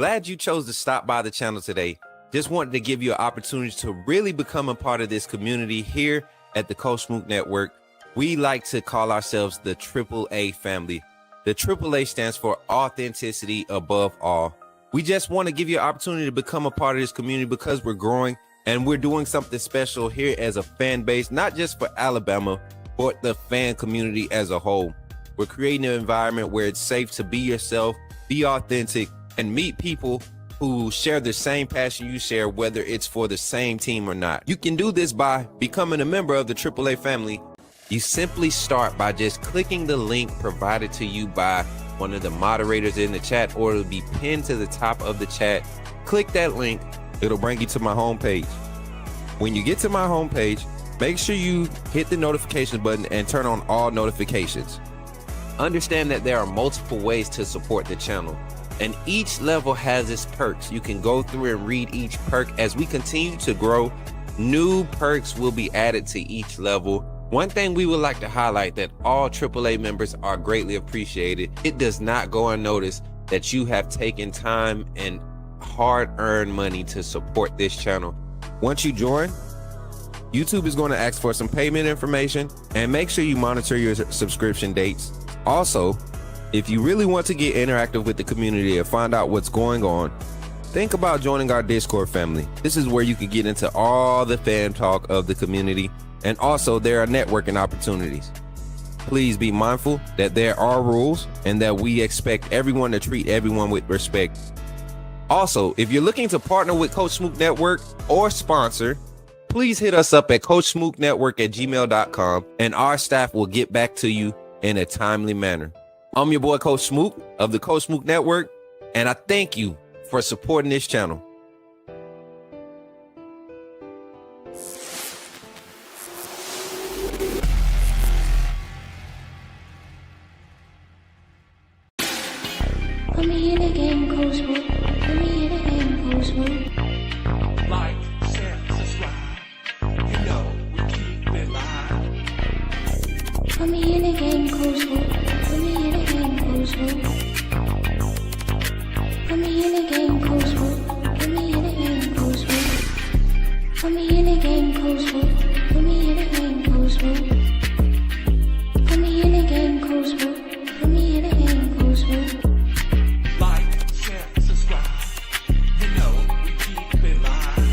Glad you chose to stop by the channel today. Just wanted to give you an opportunity to really become a part of this community here at the Coach Smook Network. We like to call ourselves the AAA family. The AAA stands for authenticity above all. We just want to give you an opportunity to become a part of this community because we're growing and we're doing something special here as a fan base, not just for Alabama, but the fan community as a whole. We're creating an environment where it's safe to be yourself, be authentic, and meet people who share the same passion you share, whether it's for the same team or not. You can do this by becoming a member of the AAA family. You simply start by just clicking the link provided to you by one of the moderators in the chat, or it'll be pinned to the top of the chat. Click that link, it'll bring you to my homepage. When you get to my homepage, make sure you hit the notification button and turn on all notifications. Understand that there are multiple ways to support the channel, and each level has its perks. You can go through and read each perk. As we continue to grow, new perks will be added to each level. One thing we would like to highlight that all AAA members are greatly appreciated. It does not go unnoticed that you have taken time and hard-earned money to support this channel. Once you join, YouTube is going to ask for some payment information, and make sure you monitor your subscription dates. Also, if you really want to get interactive with the community and find out what's going on, think about joining our Discord family. This is where you can get into all the fan talk of the community, and also there are networking opportunities. Please be mindful that there are rules and that we expect everyone to treat everyone with respect. Also, if you're looking to partner with Coach Smook Network or sponsor, please hit us up at coachsmooknetwork@gmail.com, and our staff will get back to you in a timely manner. I'm your boy Coach Smook of the Coach Smook Network, and I thank you for supporting this channel. Put me in a game, Coach Smook. Put me in a game, Coach Smook. Like, share, subscribe. You know we keep it live. Put me in a game, Coach Smook. Put me in a game, Coach Smook. Put me in a game, Coach Smook. Put me in a game, Coach Smook. Put me in a game, Coach Smook. Put me in a game, Coach Smook. Put me in a game, Coach Smook. Put me in a game, Coach Smook. Like, share, subscribe. You know we keep it live.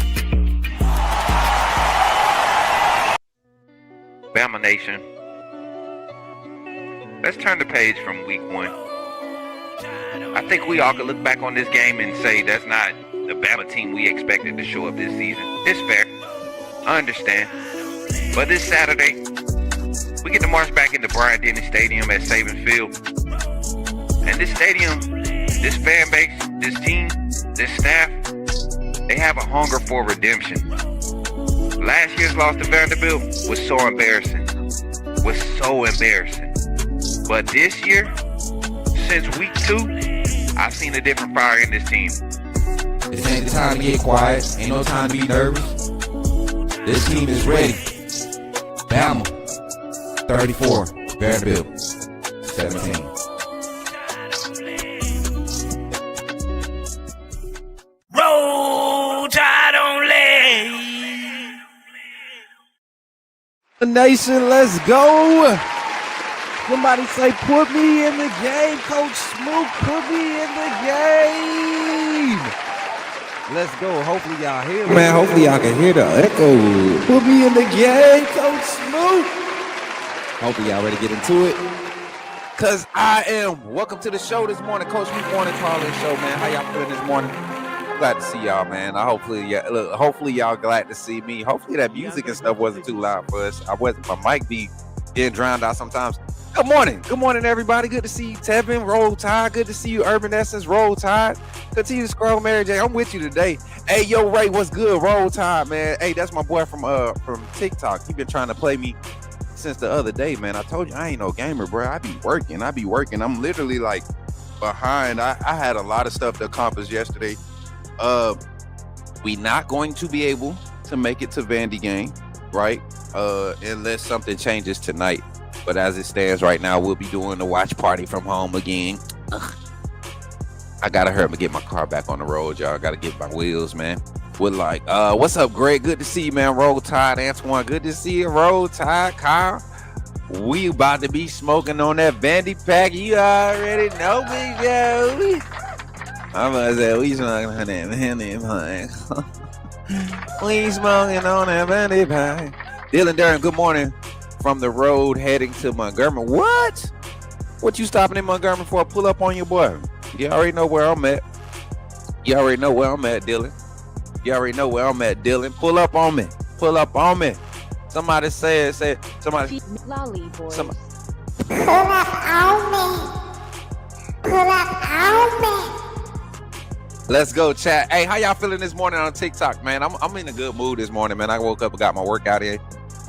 Bama Nation, let's turn the page from week 1. I think we all could look back on this game and say that's not the Bama team we expected to show up this season. It's fair. I understand. But this Saturday, we get to march back into Bryant-Denny Stadium at Saban Field. And this stadium, this fan base, this team, this staff, they have a hunger for redemption. Last year's loss to Vanderbilt was so embarrassing. But this year, since week 2, I've seen a different fire in this team. This ain't the time to get quiet. Ain't no time to be nervous. This team is ready. Bama, 34. Vanderbilt, 17. Roll Tide only. Nation, let's go. Somebody say, put me in the game, Coach Smook. Put me in the game. Let's go. Hopefully y'all hear me. Man, hopefully y'all can hear the echo. Put me in the game, Coach Smook. Hopefully y'all ready to get into it, because I am. Welcome to the show this morning, Coach Smook Morning Calling Show, man. How y'all feeling this morning? Glad to see y'all, man. Hopefully y'all glad to see me. Hopefully that music and stuff wasn't too loud for us. My mic be getting drowned out sometimes. Good morning, everybody. Good to see you, Tevin. Roll Tide. Good to see you, Urban Essence. Roll Tide. Continue to scroll, Mary J. I'm with you today. Hey, yo, Ray, what's good? Roll Tide, man. Hey, that's my boy from TikTok. He been trying to play me since the other day, man. I told you I ain't no gamer, bro. I be working. I'm literally like behind. I had a lot of stuff to accomplish yesterday. We not going to be able to make it to Vandy game, right? Unless something changes tonight. But as it stands right now, we'll be doing the watch party from home again. Ugh. I gotta hurry up and get my car back on the road, y'all. I gotta get my wheels, man. With like, what's up, Greg? Good to see you, man. Roll Tide, Antoine. Good to see you, Roll Tide, Kyle. We about to be smoking on that Vandy pack. You already know me, yo. I'm about to say we smoking on that Vandy pack. We smoking on that Vandy pack. Dylan Durham, good morning from the road heading to Montgomery. What? What you stopping in Montgomery for? Pull up on your boy. You already know where I'm at. You already know where I'm at, Dylan. You already know where I'm at, Dylan. Pull up on me. Pull up on me. Somebody said, somebody. Lolly boys. Pull up on me. Pull up on me. Let's go, chat. Hey, how y'all feeling this morning on TikTok, man? I'm in a good mood this morning, man. I woke up and got my workout in.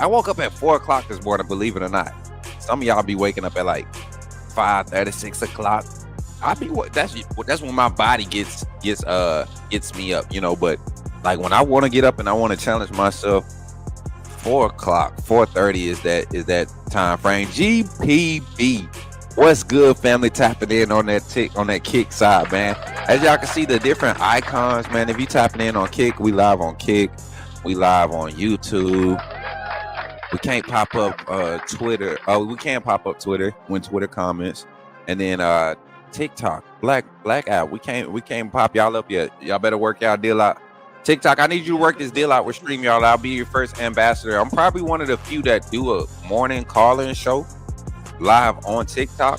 I woke up at 4 o'clock this morning, believe it or not. Some of y'all be waking up at like 5:30, 6 o'clock. That's when my body gets me up, you know. But like when I want to get up and I want to challenge myself, 4 o'clock, 4:30 is that time frame. GPB, what's good, family? Tapping in on that Kick side, man. As y'all can see the different icons, man. If you tapping in on Kick, we live on Kick, we live on YouTube. We can't pop up Twitter. Oh, we can't pop up Twitter when Twitter comments, and then TikTok, black out. We can't pop y'all up yet. Y'all better work y'all deal out. TikTok, I need you to work this deal out with Stream, y'all. I'll be your first ambassador. I'm probably one of the few that do a morning call-in show live on TikTok.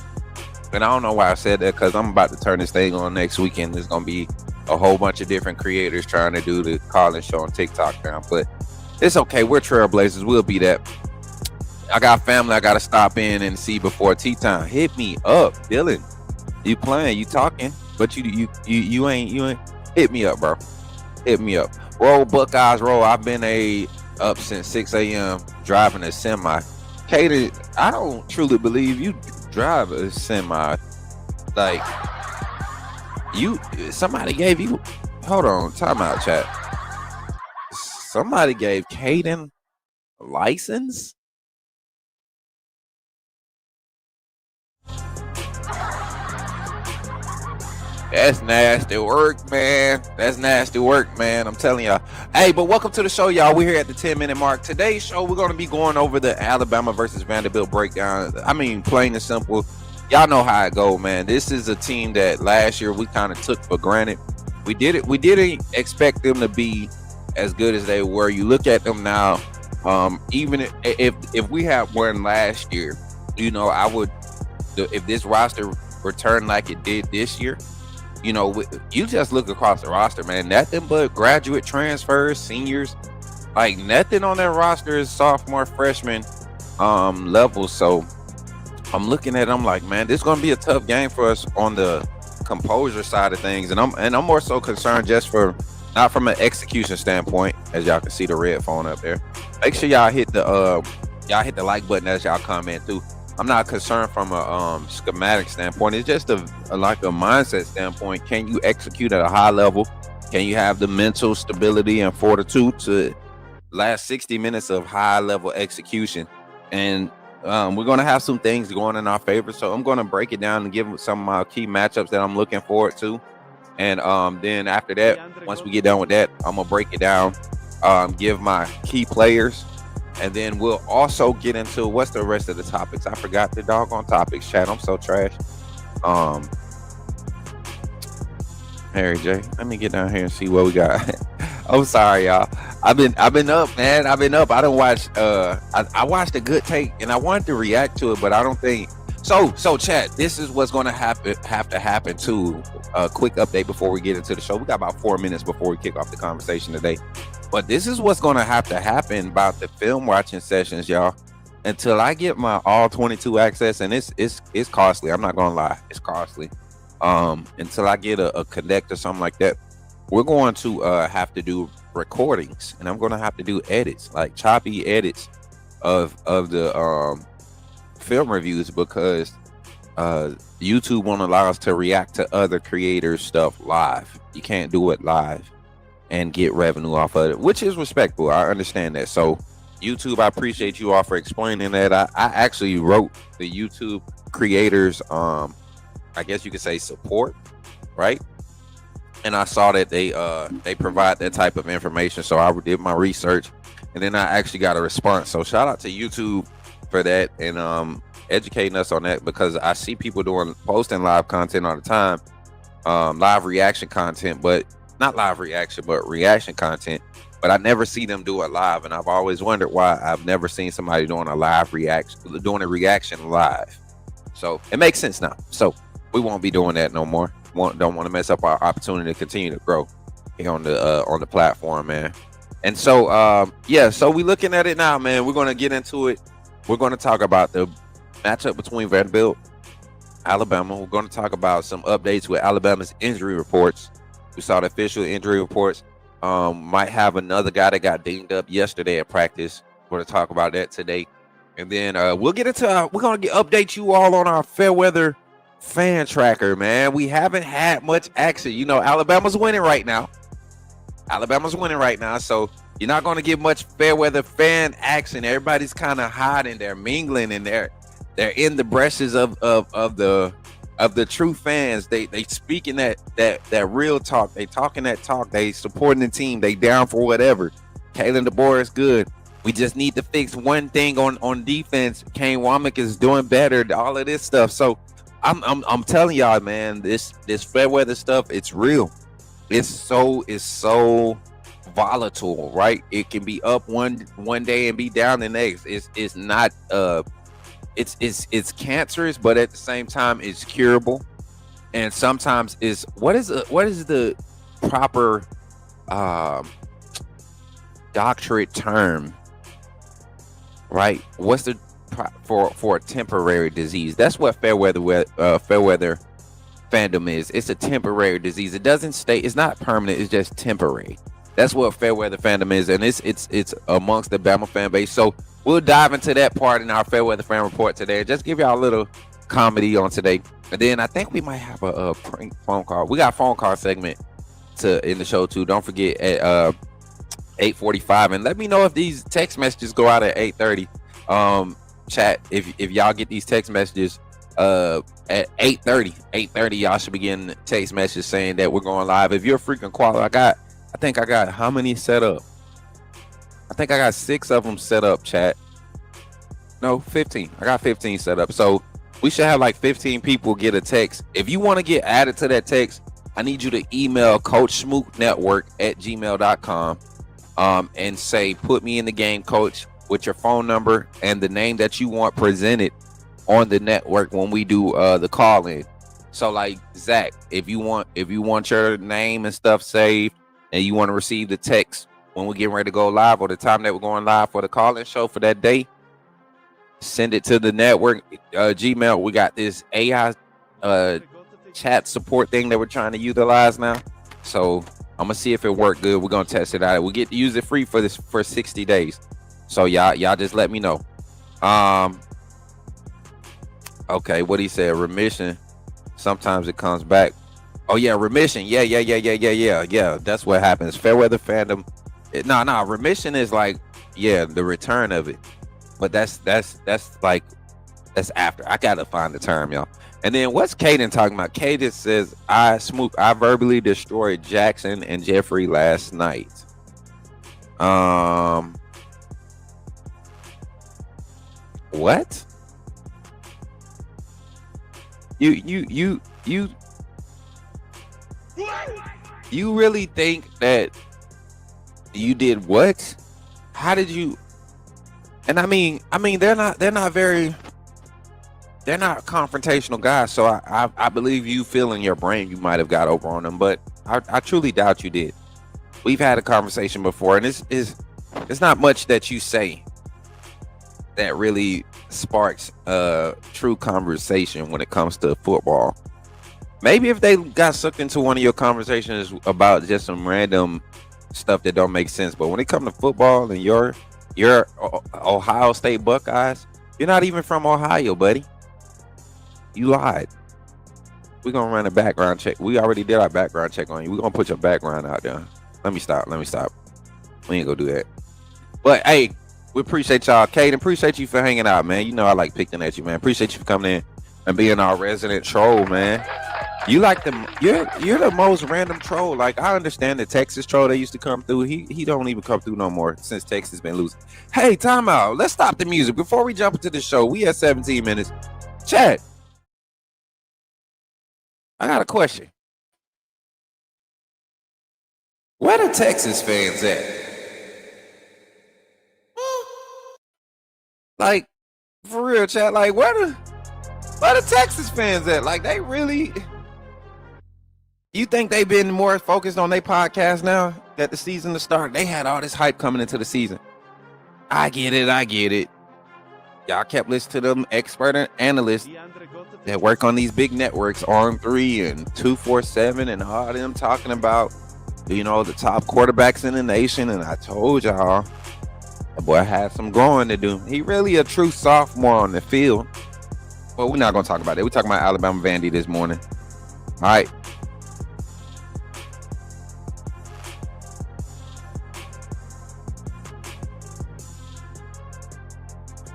And I don't know why I said that, because I'm about to turn this thing on next weekend. There's gonna be a whole bunch of different creators trying to do the call-in show on TikTok now. But it's okay. We're trailblazers. We'll be that. I got family I gotta stop in and see before tea time. Hit me up, Dylan. You playing, you talking, but you ain't hit me up, bro. Hit me up. Roll Buckeyes roll. I've been up since 6 a.m. driving a semi. Katie, I don't truly believe you drive a semi. Like somebody gave you. Hold on, time out, chat. Somebody gave Caden a license. That's nasty work, man. That's nasty work, man. I'm telling y'all. Hey, but welcome to the show, y'all. We're here at the 10-minute mark. Today's show, we're going to be going over the Alabama versus Vanderbilt breakdown. I mean, plain and simple. Y'all know how it go, man. This is a team that last year we kind of took for granted. We didn't expect them to be as good as they were. You look at them now. Even if we had won last year, you know, if this roster returned like it did this year. You know, you just look across the roster, man. Nothing but graduate transfers, seniors. Like nothing on that roster is sophomore, freshman level. So I'm looking at it, I'm like, man, this is gonna be a tough game for us on the composure side of things. And I'm more so concerned just not from an execution standpoint, as y'all can see the red phone up there. Make sure y'all hit the like button as y'all comment through. I'm not concerned from a schematic standpoint. It's just like a mindset standpoint. Can you execute at a high level? Can you have the mental stability and fortitude to last 60 minutes of high level execution? And we're going to have some things going in our favor. So I'm going to break it down and give some of my key matchups that I'm looking forward to. And then after that, once we get done with that, I'm going to break it down, give my key players. And then we'll also get into what's the rest of the topics. I forgot the doggone topics, chat. I'm so trash. Harry J, let me get down here and see what we got. I'm sorry, y'all. I've been up, man. I've been up. I don't watch. I watched a good take, and I wanted to react to it, but I don't think so. So, chat. This is what's going to have to happen too. A quick update before we get into the show. We got about 4 minutes before we kick off the conversation today. But this is what's going to happen about the film watching sessions, y'all. Until I get my all 22 access, and it's costly. I'm not going to lie. It's costly. Until I get a connect or something like that, we're going to have to do recordings, and I'm going to have to do edits, like choppy edits of the film reviews, because YouTube won't allow us to react to other creators' stuff live. You can't do it live and get revenue off of it, which is respectful. I understand that. So YouTube, I appreciate you all for explaining that. I actually wrote the YouTube creators, I guess you could say support right? And I saw that they provide that type of information, so I did my research, and then I actually got a response. So shout out to YouTube for that, and educating us on that, because I see people posting live content all the time, live reaction content, but not live reaction, but reaction content. But I never see them do it live, and I've always wondered why I've never seen somebody doing a reaction live. So it makes sense now. So we won't be doing that no more. Don't want to mess up our opportunity to continue to grow here on the platform, man. And so so we looking at it now, man. We're gonna get into it. We're gonna talk about the matchup between Vanderbilt, Alabama. We're gonna talk about some updates with Alabama's injury reports. We saw the official injury reports. Might have another guy that got dinged up yesterday at practice. We're gonna talk about that today, and then we'll get into we're gonna update you all on our FairWeather Fan tracker, man. We haven't had much action. You know, Alabama's winning right now. So you're not gonna get much FairWeather Fan action. Everybody's kind of hiding. They're mingling, and they're in the brushes of the true fans. They speaking that real talk. They talking that talk. They supporting the team. They down for whatever. Kalen DeBoer is good. We just need to fix one thing on defense. Kane Womack is doing better. All of this stuff. So I'm telling y'all, man, this FairWeather stuff, it's real. It's so volatile, right? It can be up one day and be down the next. It's not it's cancerous, but at the same time it's curable. And sometimes what is the proper doctorate term, right? What's the for a temporary disease? That's what FairWeather fandom is. It's a temporary disease. It doesn't stay. It's not permanent. It's just temporary. That's what FairWeather fandom is, and it's amongst the Bama fan base. So we'll dive into that part in our FairWeather Fan report today. Just give y'all a little comedy on today, and then I think we might have a prank phone call. We got a phone call segment in the show too. Don't forget at 8:45, and let me know if these text messages go out at 8:30. Chat, if y'all get these text messages at 8:30, y'all should be getting text messages saying that we're going live. If you're a freaking caller, I think I got how many set up? I think I got 6 of them set up, chat. No, 15. I got 15 set up. So we should have like 15 people get a text. If you want to get added to that text, I need you to email coachsmooknetwork@gmail.com and say, put me in the game, coach, with your phone number and the name that you want presented on the network when we do the call in. So like Zach, if you want your name and stuff saved and you want to receive the text when we're getting ready to go live, or the time that we're going live for the call-in show for that day, send it to the network Gmail. We got this AI chat support thing that we're trying to utilize now. So I'm gonna see if it worked good. We're gonna test it out. We get to use it free for 60 days. So y'all just let me know. Okay, what he said, remission. Sometimes it comes back. Oh yeah, remission. Yeah. That's what happens. FairWeather fandom. No, remission is like, yeah, the return of it. But that's after. I gotta find the term, y'all. And then what's Caden talking about? Caden says, Smook, I verbally destroyed Jackson and Jeffrey last night. What? You really think that you did what? How did you? And I mean they're not confrontational guys, so I believe you feel in your brain you might have got over on them, but I truly doubt you did. We've had a conversation before, and it's not much that you say that really sparks true conversation when it comes to football. Maybe if they got sucked into one of your conversations about just some random stuff that don't make sense, but when it comes to football and your Ohio State Buckeyes, you're not even from Ohio, buddy. You lied. We're gonna run a background check. We already did our background check on you. We're gonna put your background out there. Let me stop. We ain't gonna do that. But hey, we appreciate y'all. Caden, appreciate you for hanging out, man. You know I like picking at you, man. Appreciate you for coming in and being our resident troll, man. You like you're the most random troll. Like, I understand the Texas troll that used to come through. He don't even come through no more since Texas been losing. Hey, time out. Let's stop the music before we jump into the show. We at 17 minutes. Chat. I got a question. Where the Texas fans at? Like, for real, chat. Like, where the Texas fans at? Like, they really. You think they've been more focused on their podcast now that the season to start? They had all this hype coming into the season. I get it. Y'all kept listening to them expert analysts that work on these big networks, RM3 and 247 and all them talking about, you know, the top quarterbacks in the nation. And I told y'all, the boy had some growing to do. He really a true sophomore on the field. Well, we're not going to talk about that. We're talking about Alabama Vandy this morning. All right.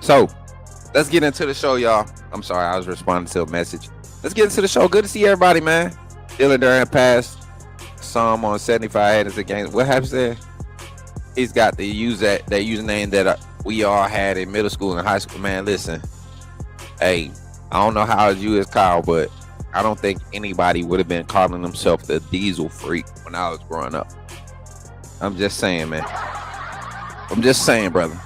So, let's get into the show, y'all. I'm sorry, I was responding to a message. Let's get into the show. Good to see everybody, man. Dylan Durant passed. Saw him on 75 headers against. What happens there? He's got to use that username that we all had in middle school and high school. Man, listen. Hey, I don't know how you is, Kyle, but I don't think anybody would have been calling themselves the Diesel Freak when I was growing up. I'm just saying, man. I'm just saying, brother.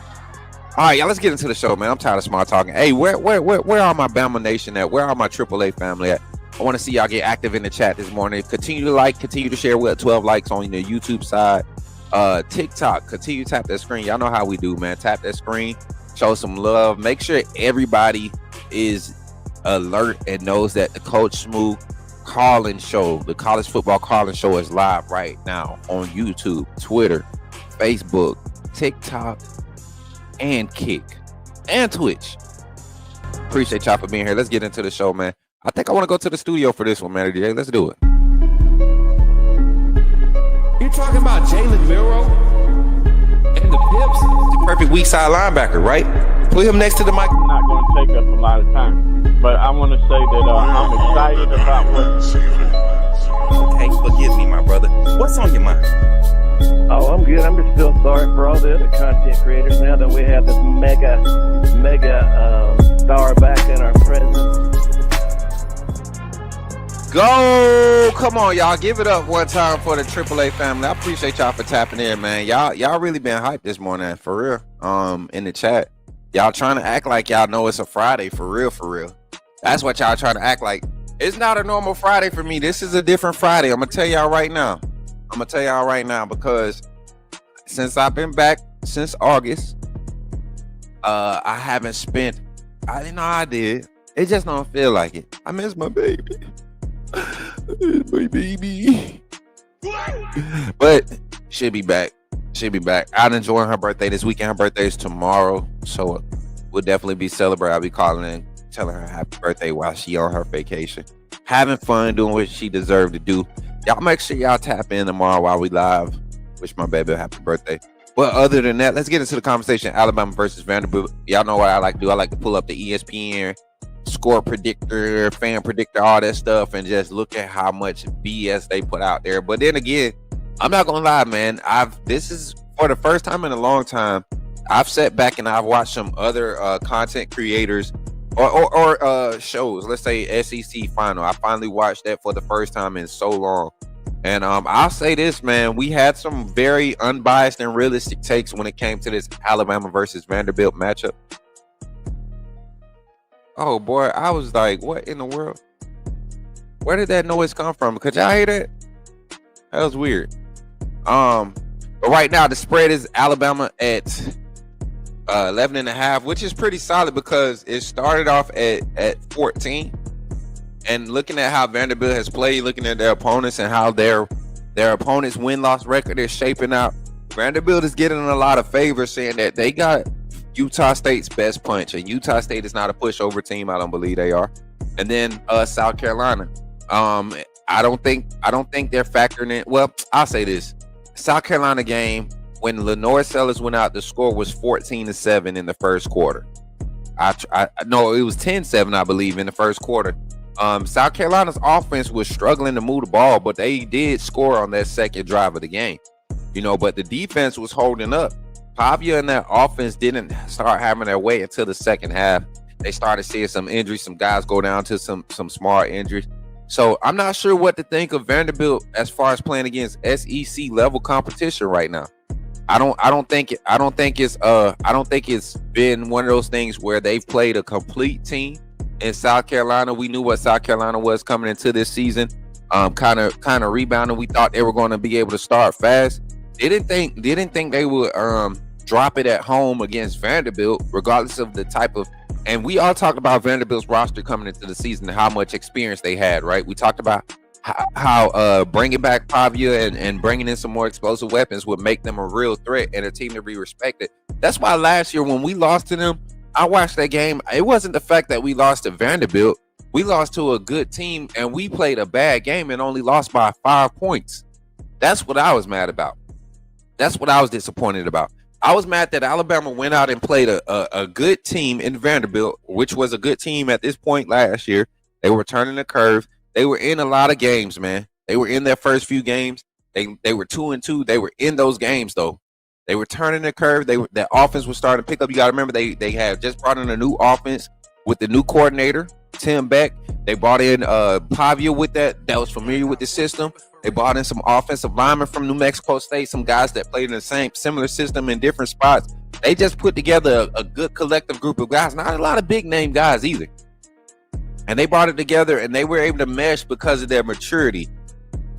All right, y'all, let's get into the show, man. I'm tired of smart talking. Hey, where are my Bama Nation at? Where are my AAA family at? I want to see y'all get active in the chat this morning. Continue to like, continue to share. We're at 12 likes on the YouTube side. TikTok, continue to tap that screen. Y'all know how we do, man. Tap that screen, show some love. Make sure everybody is alert and knows that the Coach Smook call-in show, the college football call-in show, is live right now on YouTube, Twitter, Facebook, TikTok, and Kick, and Twitch. Appreciate y'all for being here. Let's get into the show, man. I think I want to go to the studio for this one, man. Let's do it. You're talking about Jalen Milroe and the Pips? The perfect weak side linebacker, right? Put him next to the mic. Not going to take us a lot of time, but I want to say that I'm excited about what. Okay, forgive me, my brother. What's on your mind? Oh, I'm good. I'm just still sorry for all the other content creators now that we have this mega star back in our presence. Go! Come on, y'all. Give it up one time for the AAA family. I appreciate y'all for tapping in, man. Y'all really been hyped this morning, for real. In the chat. Y'all trying to act like y'all know it's a Friday, for real. That's what y'all trying to act like. It's not a normal Friday for me. This is a different Friday. I'm going to tell y'all right now. Because since I've been back since August, I haven't spent. I didn't know I did. It just don't feel like it. I miss my baby. My baby. But she'll be back. I'm enjoying her birthday this weekend. Her birthday is tomorrow, so we'll definitely be celebrating. I'll be calling and telling her happy birthday while she on her vacation, having fun, doing what she deserved to do. Y'all make sure y'all tap in tomorrow while we live. Wish my baby a happy birthday. Well, other than that, let's get into the conversation. Alabama versus Vanderbilt. Y'all know what I like to do. I like to pull up the ESPN score predictor, fan predictor, all that stuff, and just look at how much BS they put out there. But then again, I'm not gonna lie, man. This is for the first time in a long time. I've sat back and I've watched some other content creators or shows. Let's say SEC final. I finally watched that for the first time in so long. And I'll say this, man. We had some very unbiased and realistic takes when it came to this Alabama versus Vanderbilt matchup. Oh boy, I was like, what in the world? Where did that noise come from? Could y'all hear that? That was weird. But right now the spread is Alabama at 11.5, which is pretty solid because it started off at 14. And looking at how Vanderbilt has played, looking at their opponents and how their opponents' win-loss record is shaping out, Vanderbilt is getting a lot of favors, saying that they got Utah State's best punch, and Utah State is not a pushover team. I don't believe they are. And then South Carolina. I don't think they're factoring in. Well, I'll say this: South Carolina game, when Lenore Sellers went out, the score was 14-7 in the first quarter. No, it was 10-7, I believe, in the first quarter. South Carolina's offense was struggling to move the ball, but they did score on that second drive of the game. But the defense was holding up. Pavia and that offense didn't start having their way until the second half. They started seeing some injuries, some guys go down to some small injuries. So I'm not sure what to think of Vanderbilt as far as playing against SEC level competition right now. I don't think it's been one of those things where they've played a complete team in South Carolina. We knew what South Carolina was coming into this season. Kind of rebounding. We thought they were going to be able to start fast. Didn't think they would drop it at home against Vanderbilt, regardless of the type of. And we all talked about Vanderbilt's roster coming into the season and how much experience they had, right? We talked about how bringing back Pavia and bringing in some more explosive weapons would make them a real threat and a team to be respected. That's why last year when we lost to them, I watched that game. It wasn't the fact that we lost to Vanderbilt. We lost to a good team and we played a bad game and only lost by 5 points. That's what I was mad about. That's what I was disappointed about. I was mad that Alabama went out and played a good team in Vanderbilt, which was a good team at this point last year. They were turning the curve. They were in a lot of games, man. They were in their first few games. They were 2-2. They were in those games, though. They were turning the curve. Their offense was starting to pick up. You got to remember, they had just brought in a new offense with the new coordinator, Tim Beck. They brought in Pavia with that was familiar with the system. They brought in some offensive linemen from New Mexico State, some guys that played in the similar system in different spots. They just put together a good collective group of guys, not a lot of big name guys either. And they brought it together and they were able to mesh because of their maturity.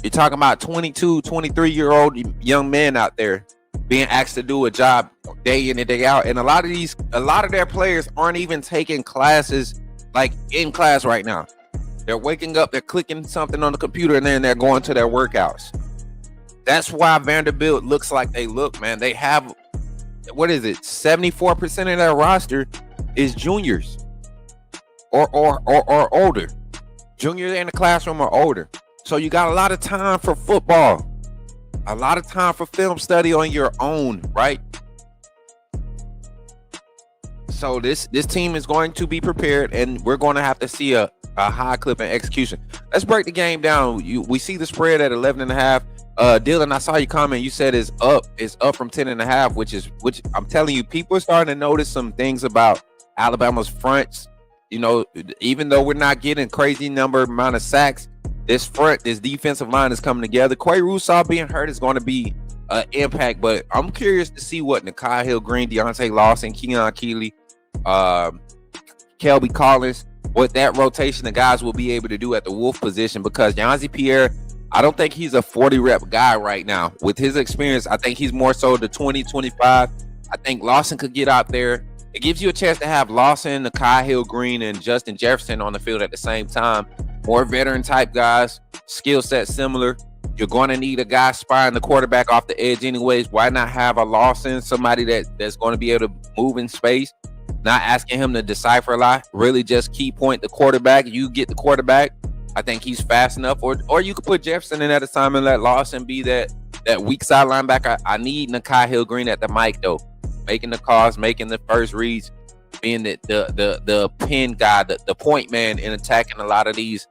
You're talking about 22, 23-year-old young men out there being asked to do a job day in and day out. And a lot of their players aren't even taking classes like in class right now. They're waking up, they're clicking something on the computer, and then they're going to their workouts. That's why Vanderbilt looks like they look, man. They have, 74% of their roster is juniors or older. Juniors in the classroom or older. So you got a lot of time for football, a lot of time for film study on your own, right? So this team is going to be prepared, and we're going to have to see a high clip and execution. Let's break the game down. We see the spread at 11.5. Dylan, I saw your comment. You said it's up from 10.5, which I'm telling you, people are starting to notice some things about Alabama's fronts. Even though we're not getting crazy amount of sacks, this defensive line is coming together. Quay Russaw being hurt is going to be an impact, but I'm curious to see what Nakai Hill-Green, Deontay Lawson, Keon Keeley, Kelby Collins, what that rotation of guys will be able to do at the Wolf position, because Yanzi Pierre, I don't think he's a 40-rep guy right now. With his experience, I think he's more so the 20, 25. I think Lawson could get out there. It gives you a chance to have Lawson, Nakai Hill-Green, and Justin Jefferson on the field at the same time. More veteran-type guys, skill set similar. You're going to need a guy spying the quarterback off the edge anyways. Why not have a Lawson, somebody that's going to be able to move in space? Not asking him to decipher a lot, really just key point the quarterback. You get the quarterback. I think he's fast enough. Or you could put Jefferson in that assignment, let Lawson be that weak side linebacker. I need Nakai Hill-Green at the mic, though. Making the calls, making the first reads, being the pin guy, the point man in attacking a lot of these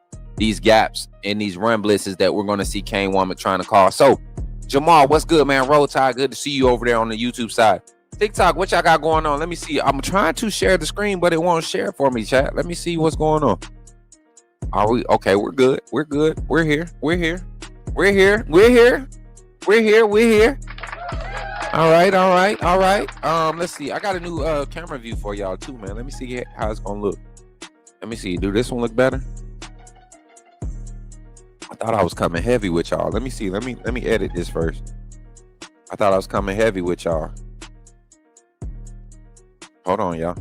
gaps and these run blitzes that we're going to see Kane Womack trying to call. So, Jamal, what's good, man? Roll Tide, good to see you over there on the YouTube side. TikTok, what y'all got going on? Let me see. I'm trying to share the screen, but it won't share for me, chat. Let me see what's going on. Are we okay? We're good. We're good. We're here. We're here. We're here. We're here. We're here. We're here. All right. All right. All right. Let's see. I got a new camera view for y'all too, man. Let me see how it's gonna look. Let me see. Do this one look better? I thought I was coming heavy with y'all. Let me see. Let me edit this first. I thought I was coming heavy with y'all. Hold on, y'all.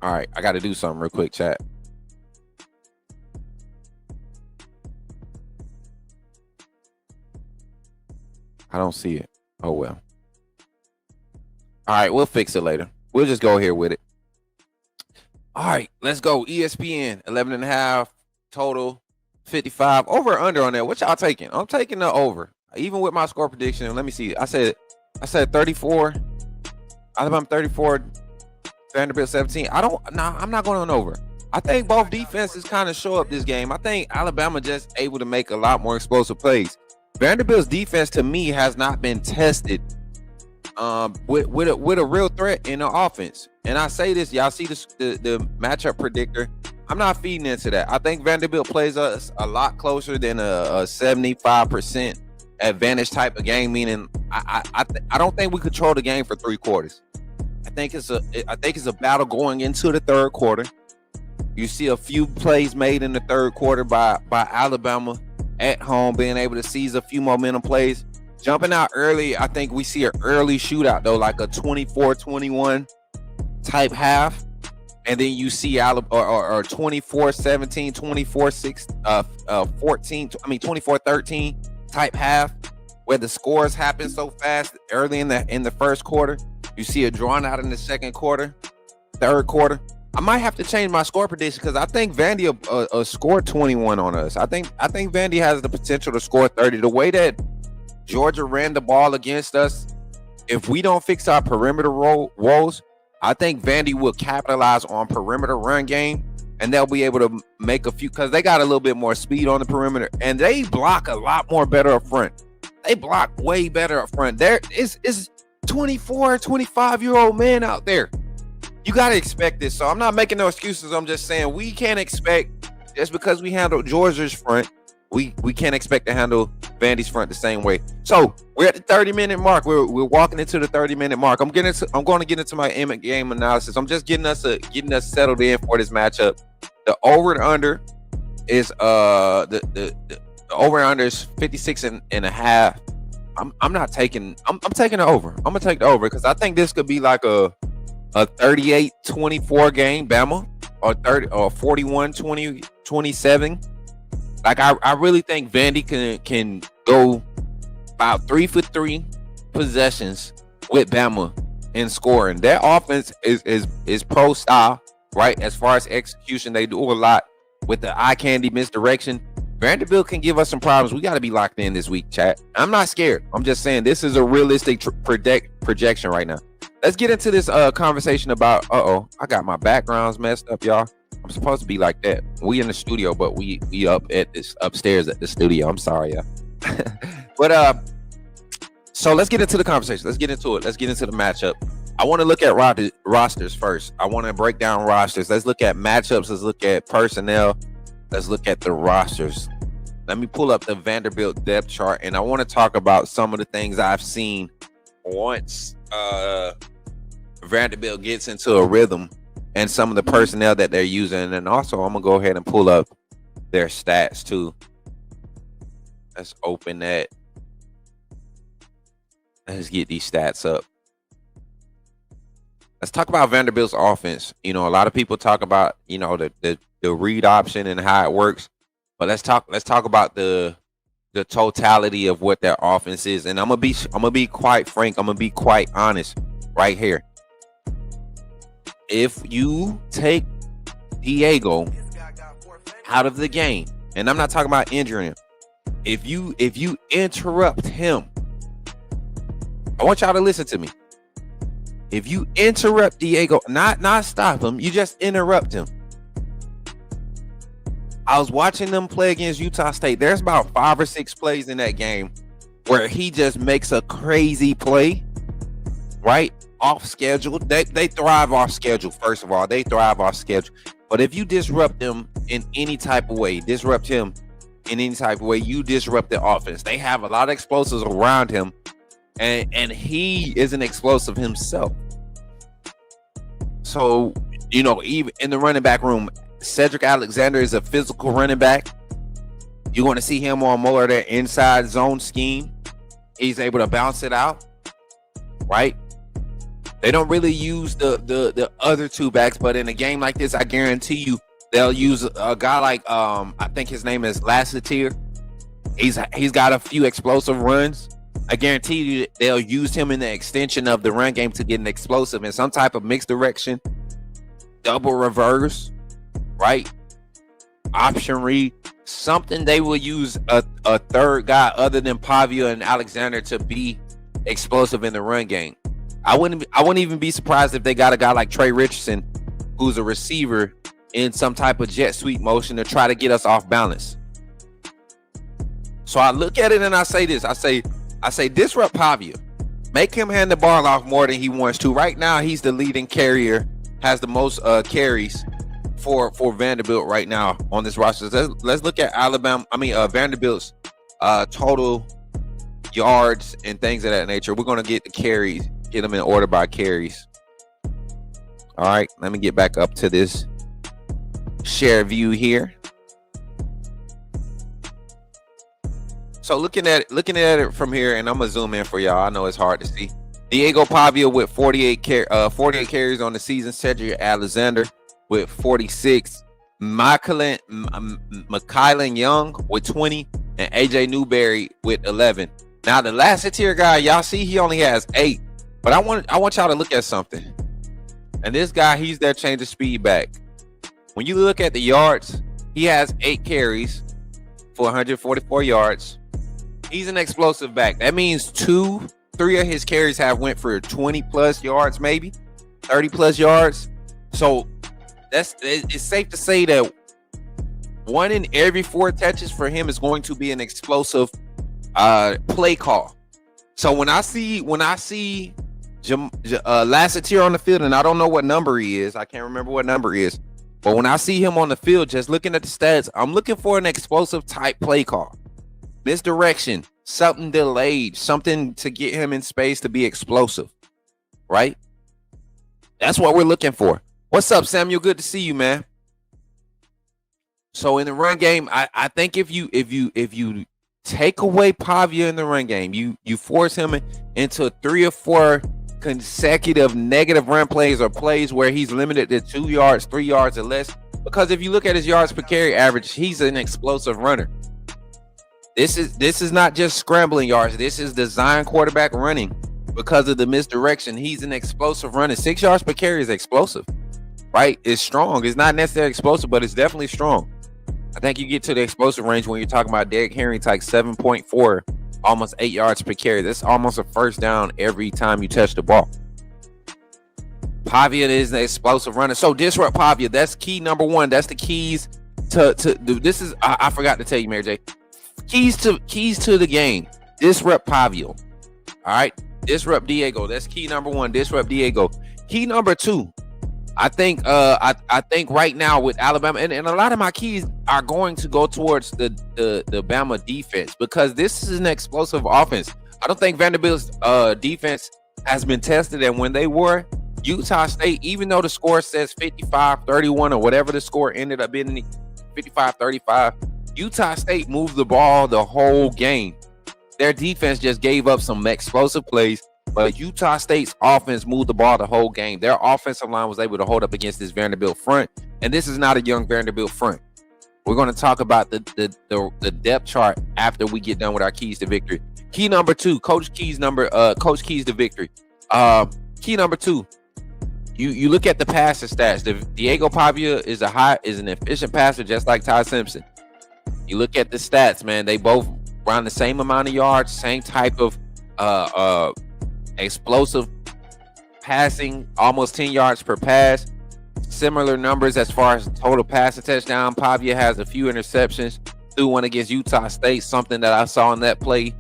All right, I got to do something real quick, chat. I don't see it. Oh, well. All right, we'll fix it later. We'll just go here with it. All right, let's go. ESPN, 11.5 total, 55. Over or under on that? What y'all taking? I'm taking the over. Even with my score prediction, let me see. I said 34. Alabama 34, Vanderbilt 17. I'm not going on over. I think both defenses kind of show up this game. I think Alabama just able to make a lot more explosive plays. Vanderbilt's defense to me has not been tested with a real threat in the offense. And I say this, y'all see the matchup predictor. I'm not feeding into that. I think Vanderbilt plays us a lot closer than a 75% advantage type of game. Meaning, I don't think we control the game for 3 quarters. I think it's a battle going into the third quarter. You see a few plays made in the third quarter by Alabama at home, being able to seize a few momentum plays. Jumping out early, I think we see an early shootout, though, like a 24-21 type half. And then you see or 24-17, 24-13 type half, where the scores happen so fast early in the first quarter. You see it drawn out in the second quarter, third quarter. I might have to change my score prediction because I think Vandy will score 21 on us. I think Vandy has the potential to score 30. The way that Georgia ran the ball against us, if we don't fix our perimeter woes, I think Vandy will capitalize on perimeter run game, and they'll be able to make a few because they got a little bit more speed on the perimeter, and they block a lot more better up front. They block way better up front. There is 24, 25-year-old men out there. You got to expect this. So I'm not making no excuses. I'm just saying we can't expect, just because we handled Georgia's front, we can't expect to handle Vandy's front the same way. So we're at the 30-minute mark. We're walking into the 30-minute mark. I'm going to get into my game analysis. I'm just getting us settled in for this matchup. The over and under is the over and under is 56 and a half. I'm taking the over. I'm gonna take the over because I think this could be like a 38-24 game, Bama, or 41-27. Like I really think Vandy can go about 3 for 3 possessions with Bama in scoring. Their offense is pro style, right? As far as execution, they do a lot with the eye candy misdirection. Vanderbilt can give us some problems. We got to be locked in this week, chat. I'm not scared. I'm just saying this is a realistic projection right now. Let's get into this conversation about, I got my backgrounds messed up, y'all. I'm supposed to be like that. We in the studio, but we upstairs at the studio. I'm sorry, y'all. But so let's get into the conversation. Let's get into it. Let's get into the matchup. I want to look at rosters first. I want to break down rosters. Let's look at matchups. Let's look at personnel. Let's look at the rosters. Let me pull up the Vanderbilt depth chart, and I want to talk about some of the things I've seen once Vanderbilt gets into a rhythm and some of the personnel that they're using. And also, I'm going to go ahead and pull up their stats, too. Let's open that. Let's get these stats up. Let's talk about Vanderbilt's offense. You know, a lot of people talk about, you know, the read option and how it works. But let's talk about the totality of what their offense is. And I'm gonna be quite frank. I'm gonna be quite honest right here. If you take Diego out of the game, and I'm not talking about injuring him, if you interrupt him, I want y'all to listen to me. If you interrupt Diego, not stop him, you just interrupt him. I was watching them play against Utah State. There's about 5 or 6 plays in that game where he just makes a crazy play, right? Off schedule. They thrive off schedule, first of all. They thrive off schedule. But if you disrupt them in any type of way, you disrupt the offense. They have a lot of explosives around him, and he is an explosive himself. So, you know, even in the running back room, Cedric Alexander is a physical running back. You're going to see him on more of their inside zone scheme. He's able to bounce it out, right? They don't really use the other 2 backs, but in a game like this, I guarantee you they'll use a guy like I think his name is Lassiter. He's got a few explosive runs. I guarantee you they'll use him in the extension of the run game to get an explosive in some type of mixed direction, double reverse, right? Option read, something they will use a third guy other than Pavia and Alexander to be explosive in the run game. I wouldn't even be surprised if they got a guy like Trey Richardson, who's a receiver, in some type of jet sweep motion to try to get us off balance. So I look at it and I say this. I say disrupt Pavia. Make him hand the ball off more than he wants to. Right now, he's the leading carrier, has the most carries for Vanderbilt right now on this roster. Let's look at Vanderbilt's total yards and things of that nature. We're going to get the carries, get them in order by carries. All right, let me get back up to this share view here. So looking at it from here, and I'm gonna zoom in for y'all. I know it's hard to see. Diego Pavia with 48 carries on the season. Cedric Alexander with 46. Mylan Young with 20, and AJ Newberry with 11. Now the last tier guy, y'all see he only has 8. But I want y'all to look at something. And this guy, he's their change of speed back. When you look at the yards, he has 8 carries for 144 yards. He's an explosive back. That means 3 of his carries have went for 20 plus yards, maybe 30 plus yards. So it's safe to say that 1 in every 4 touches for him is going to be an explosive play call. So when I see Lassitier on the field, and I don't know what number he is, I can't remember what number he is, but when I see him on the field, just looking at the stats, I'm looking for an explosive type play call. Misdirection, something delayed, something to get him in space to be explosive, right? That's what we're looking for. What's up, Samuel? Good to see you, man. So in the run game, I think if you take away Pavia in the run game, you force him into 3 or 4 consecutive negative run plays, or plays where he's limited to 2 yards, 3 yards or less. Because if you look at his yards per carry average, he's an explosive runner. This is not just scrambling yards. This is design quarterback running. Because of the misdirection, he's an explosive runner. 6 yards per carry is explosive, right? It's strong. It's not necessarily explosive, but it's definitely strong. I think you get to the explosive range when you're talking about Derrick Henry type 7.4, almost 8 yards per carry. That's almost a first down every time you touch the ball. Pavia is an explosive runner. So disrupt Pavia. That's key number 1. That's the keys to this is I forgot to tell you, Mary J. Keys to the game. Disrupt Pavia. All right. Disrupt Diego. That's key number 1. Disrupt Diego. Key number 2. I think right now with Alabama, and a lot of my keys are going to go towards the Bama defense, because this is an explosive offense. I don't think Vanderbilt's defense has been tested, and when they were Utah State, even though the score says 55-31 or whatever the score ended up being, 55-35, Utah State moved the ball the whole game. Their defense just gave up some explosive plays, but Utah State's offense moved the ball the whole game. Their offensive line was able to hold up against this Vanderbilt front, and this is not a young Vanderbilt front. We're going to talk about the depth chart after we get done with our keys to victory. Key number 2, Coach Keys to victory. Key number 2. You look at the passing stats. Diego Pavia is an efficient passer, just like Ty Simpson. You look at the stats, man. They both run the same amount of yards, same type of explosive passing, almost 10 yards per pass. Similar numbers as far as total passing touchdown. Pavia has a few interceptions. Threw one against Utah State, something that I saw in that play.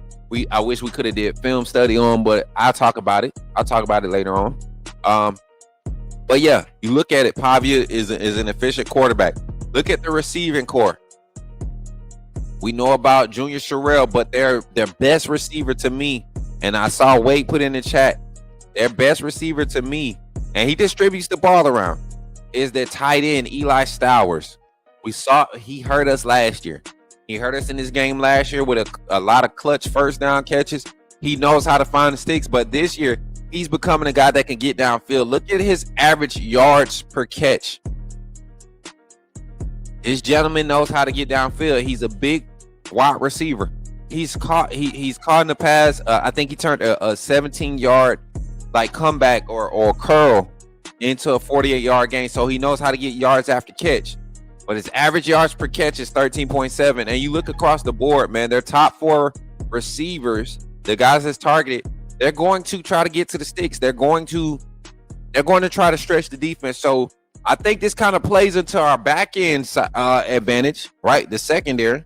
I wish we could have did film study on, but I'll talk about it. I'll talk about it later on. But yeah, you look at it, Pavia is an efficient quarterback. Look at the receiving core. We know about Junior Sherrill, but their best receiver to me, and I saw Wade put in the chat, their best receiver to me, and he distributes the ball around, is their tight end, Eli Stowers. We saw he hurt us last year. He hurt us in this game last year with a lot of clutch first down catches. He knows how to find the sticks, but this year, he's becoming a guy that can get downfield. Look at his average yards per catch. This gentleman knows how to get downfield. He's a big wide receiver. He's caught in the pass. I think he turned a 17-yard like comeback or curl into a 48-yard gain. So he knows how to get yards after catch. But his average yards per catch is 13.7. And you look across the board, man, their top 4 receivers, the guys that's targeted, They're going to try to get to the sticks. They're going to try to stretch the defense. So I think this kind of plays into our back end advantage, right? The secondary.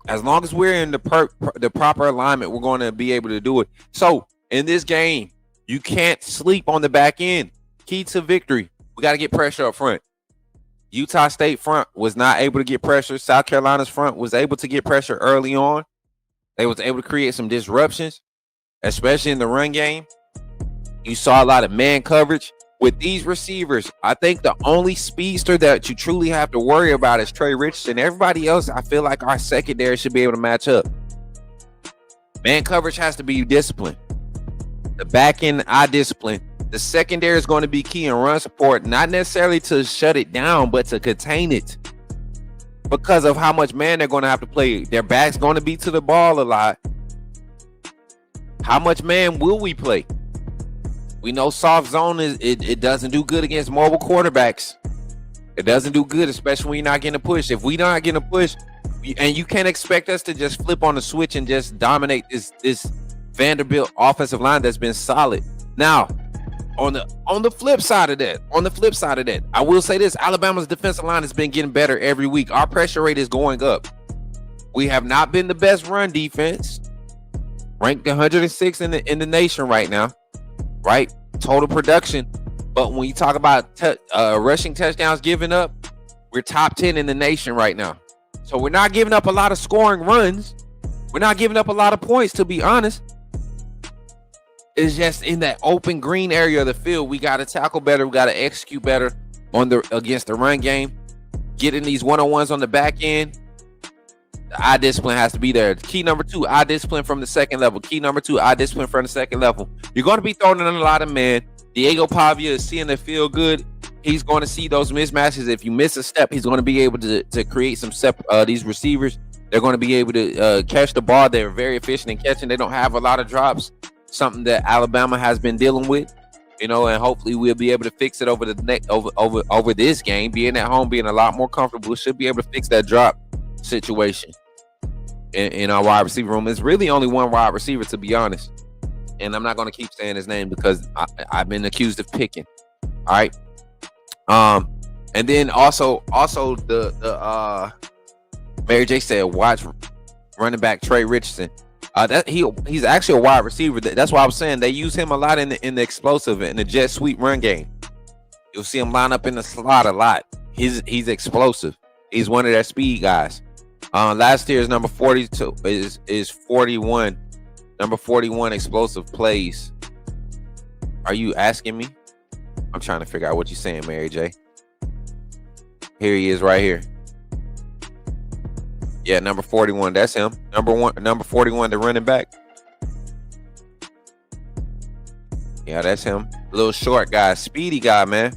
As long as we're in the proper alignment, we're going to be able to do it. So in this game, you can't sleep on the back end. Key to victory. We got to get pressure up front. Utah State front was not able to get pressure. South Carolina's front was able to get pressure early on. They was able to create some disruptions, especially in the run game. You saw a lot of man coverage. With these receivers, I think the only speedster that you truly have to worry about is Trey Richardson. Everybody else, I feel like our secondary should be able to match up. Man coverage has to be disciplined. The back end, eye discipline. The secondary is going to be key in run support, not necessarily to shut it down, but to contain it. Because of how much man they're going to have to play. Their back's going to be to the ball a lot. How much man will we play? We know soft zone it doesn't do good against mobile quarterbacks. It doesn't do good, especially when you're not getting a push. If we're not getting a push, and you can't expect us to just flip on the switch and just dominate this Vanderbilt offensive line that's been solid. Now, on the flip side of that, I will say this: Alabama's defensive line has been getting better every week. Our pressure rate is going up. We have not been the best run defense, ranked 106 in the nation right now. Right, total production, but when you talk about rushing touchdowns given up, we're top 10 in the nation right now. So we're not giving up a lot of scoring runs. We're not giving up a lot of points, to be honest. It's just in that open green area of the field, we got to tackle better. We got to execute better against the run game. Getting these one-on-ones on the back end. The eye discipline has to be there. Key number 2, eye discipline from the second level. Key number 2, eye discipline from the second level. You're going to be throwing in a lot of men. Diego Pavia is seeing the field good. He's going to see those mismatches. If you miss a step, he's going to be able to create some these receivers. They're going to be able to catch the ball. They're very efficient in catching. They don't have a lot of drops, something that Alabama has been dealing with. And hopefully we'll be able to fix it over the next over this game. Being at home, being a lot more comfortable, should be able to fix that drop situation in our wide receiver room. It's really only one wide receiver, to be honest, and I'm not going to keep saying his name because I've been accused of picking. All right, and then also the Mary J said, watch running back Trey Richardson. That he's actually a wide receiver. That's why I was saying they use him a lot in the explosive and the jet sweep run game. You'll see him line up in the slot a lot. He's explosive. He's one of their speed guys. Last year's number 42 is 41. Number 41 explosive plays. Are you asking me? I'm trying to figure out what you're saying, Mary J. Here he is right here. Yeah, number 41. That's him. Number 41, the running back. Yeah, that's him. Little short guy, speedy guy, man.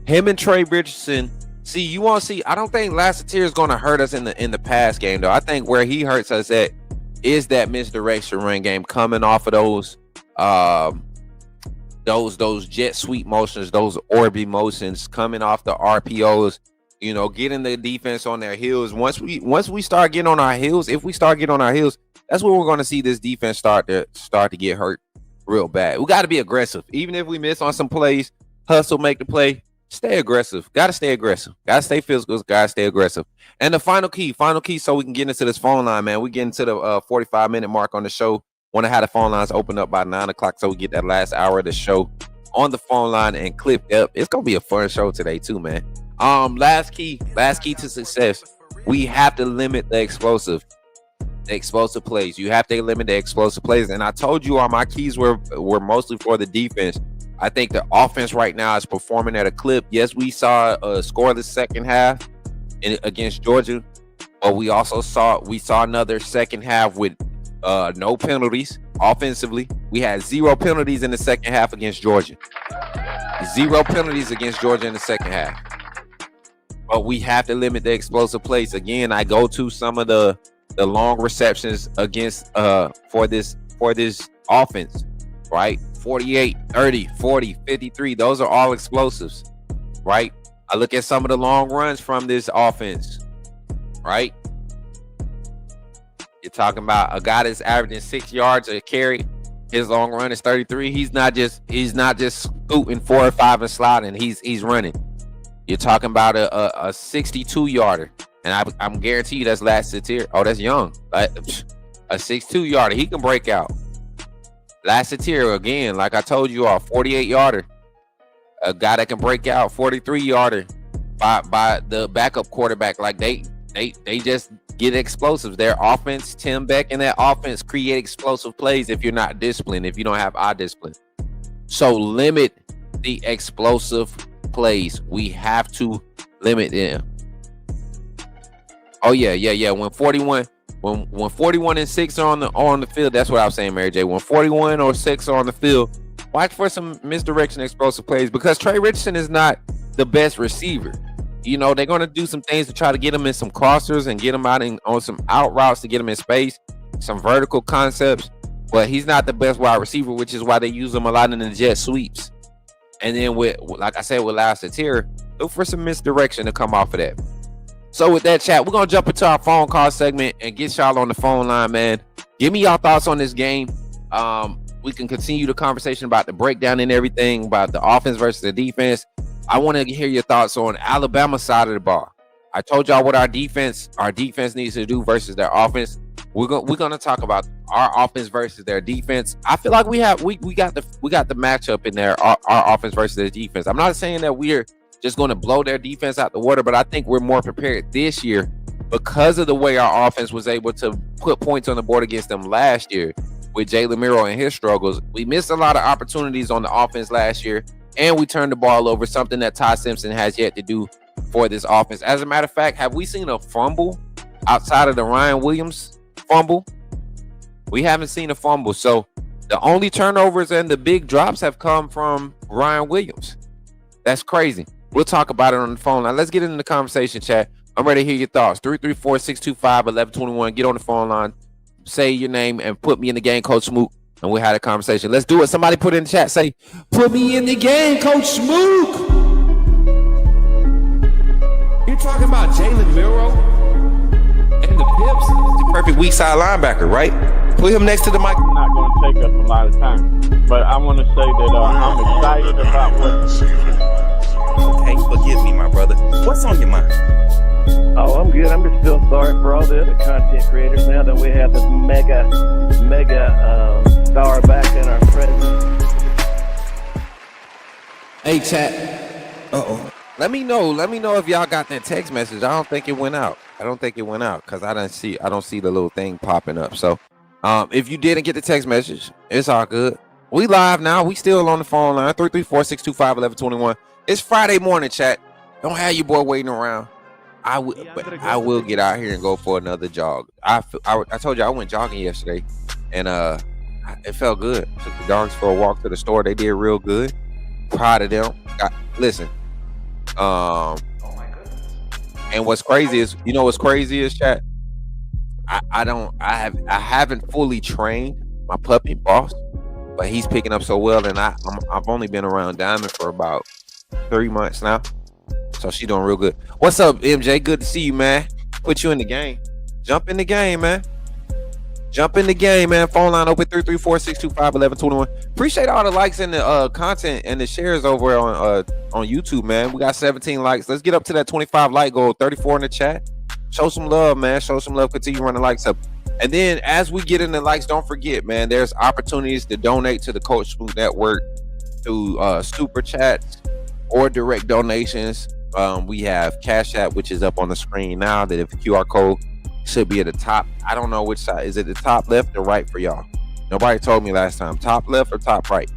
Him and Trey Richardson. See, you want to see? I don't think Lassiter is going to hurt us in the pass game, though. I think where he hurts us at is that misdirection run game, coming off of those jet sweep motions, those Orby motions, coming off the RPOs. Getting the defense on their heels. Once we start getting on our heels, if we start getting on our heels, that's when we're going to see this defense start to get hurt real bad. We got to be aggressive, even if we miss on some plays. Hustle, make the play. Stay aggressive. Got to stay aggressive. Got to stay physical. Got to stay aggressive. And the final key, so we can get into this phone line, man. We get into the 45-minute mark on the show. Want to have the phone lines open up by 9 o'clock so we get that last hour of the show on the phone line and clipped up. It's gonna be a fun show today too, man. Last key to success. We have to limit the explosive plays. You have to limit the explosive plays. And I told you all my keys were mostly for the defense. I think the offense right now is performing at a clip. Yes, we saw a scoreless second half against Georgia, but we also saw another second half with no penalties offensively. We had 0 penalties in the second half against Georgia. 0 penalties against Georgia in the second half. But we have to limit the explosive plays. Again, I go to some of the long receptions against for this offense, right? 48, 30, 40, 53. Those are all explosives, right? I look at some of the long runs from this offense, right? You're talking about a guy that's averaging 6 yards a carry. His long run is 33. He's not just scooting 4 or 5 and sliding. He's running. You're talking about a 62 yarder, and I'm guarantee you that's Lassiter. Oh, that's young. A 62 yarder. He can break out. Lassiter again, like I told you all, 48 yarder. A guy that can break out, 43 yarder by the backup quarterback. Like they just get explosives. Their offense, Tim Beck and that offense create explosive plays if you're not disciplined, if you don't have eye discipline. So limit the explosive plays. We have to limit them. Oh yeah. When 41 and 6 are on the field, that's what I was saying, Mary J. When 41 or 6 are on the field, watch for some misdirection explosive plays, because Trey Richardson is not the best receiver. You know, they're going to do some things to try to get him in some crossers and get him out on some out routes to get him in space, some vertical concepts, but he's not the best wide receiver, which is why they use him a lot in the jet sweeps. And then like I said, with Lassiter, look for some misdirection to come off of that. So with that, chat, we're going to jump into our phone call segment and get y'all on the phone line, man. Give me y'all thoughts on this game. We can continue the conversation about the breakdown and everything, about the offense versus the defense. I want to hear your thoughts on Alabama side of the ball. I told y'all what our defense needs to do versus their offense. We're going to talk about our offense versus their defense. I feel like we got the matchup in there, our offense versus their defense. I'm not saying that we're just going to blow their defense out the water, but I think we're more prepared this year because of the way our offense was able to put points on the board against them last year with Jalen Miro and his struggles. We missed a lot of opportunities on the offense last year, and we turned the ball over, something that Ty Simpson has yet to do for this offense. As a matter of fact, have we seen a fumble outside of the Ryan Williams fumble? We haven't seen a fumble. So the only turnovers and the big drops have come from Ryan Williams. That's crazy. We'll talk about it on the phone. Now, let's get into the conversation, chat. I'm ready to hear your thoughts. 334-625-1121. Get on the phone line. Say your name and put me in the game, Coach Smook, and we'll have a conversation. Let's do it. Somebody put it in the chat. Say, put me in the game, Coach Smook. You're talking about Jalen Miro and the Pips? The perfect weak side linebacker, right? Put him next to the mic. It's not going to take us a lot of time. But I want to say that I'm excited about what... Okay, forgive me, my brother. What's on your mind? Oh, I'm good. I'm just still sorry for all the other content creators now that we have this mega star back in our presence. Hey, chat. Uh-oh. Let me know if y'all got that text message. I don't think it went out. Because I don't see the little thing popping up. So if you didn't get the text message, it's all good. We live now. We still on the phone line. 334-625-1121. It's Friday morning, chat. Don't have your boy waiting around. I will get out here and go for another jog. I told you I went jogging yesterday, and it felt good. Took the dogs for a walk to the store. They did real good. Proud of them. Listen. Oh my goodness. And what's crazy is, chat. I haven't fully trained my puppy Boss, but he's picking up so well, and I've only been around Diamond for about 3 months now. So she doing real good. What's up, MJ? Good to see you, man. Put you in the game. Jump in the game, man. Phone line open 334-625-1121. Appreciate all the likes and the content and the shares over on YouTube, man. We got 17 likes. Let's get up to that 25 like goal. 34 in the chat. Show some love, man. Show some love. Continue running likes up. And then as we get in the likes, don't forget, man, there's opportunities to donate to the Coach Smook Network through super chats or direct donations. We have Cash App, which is up on the screen now. The QR code should be at the top. I don't know which side. Is it the top left or right for y'all? Nobody told me last time. Top left or top right?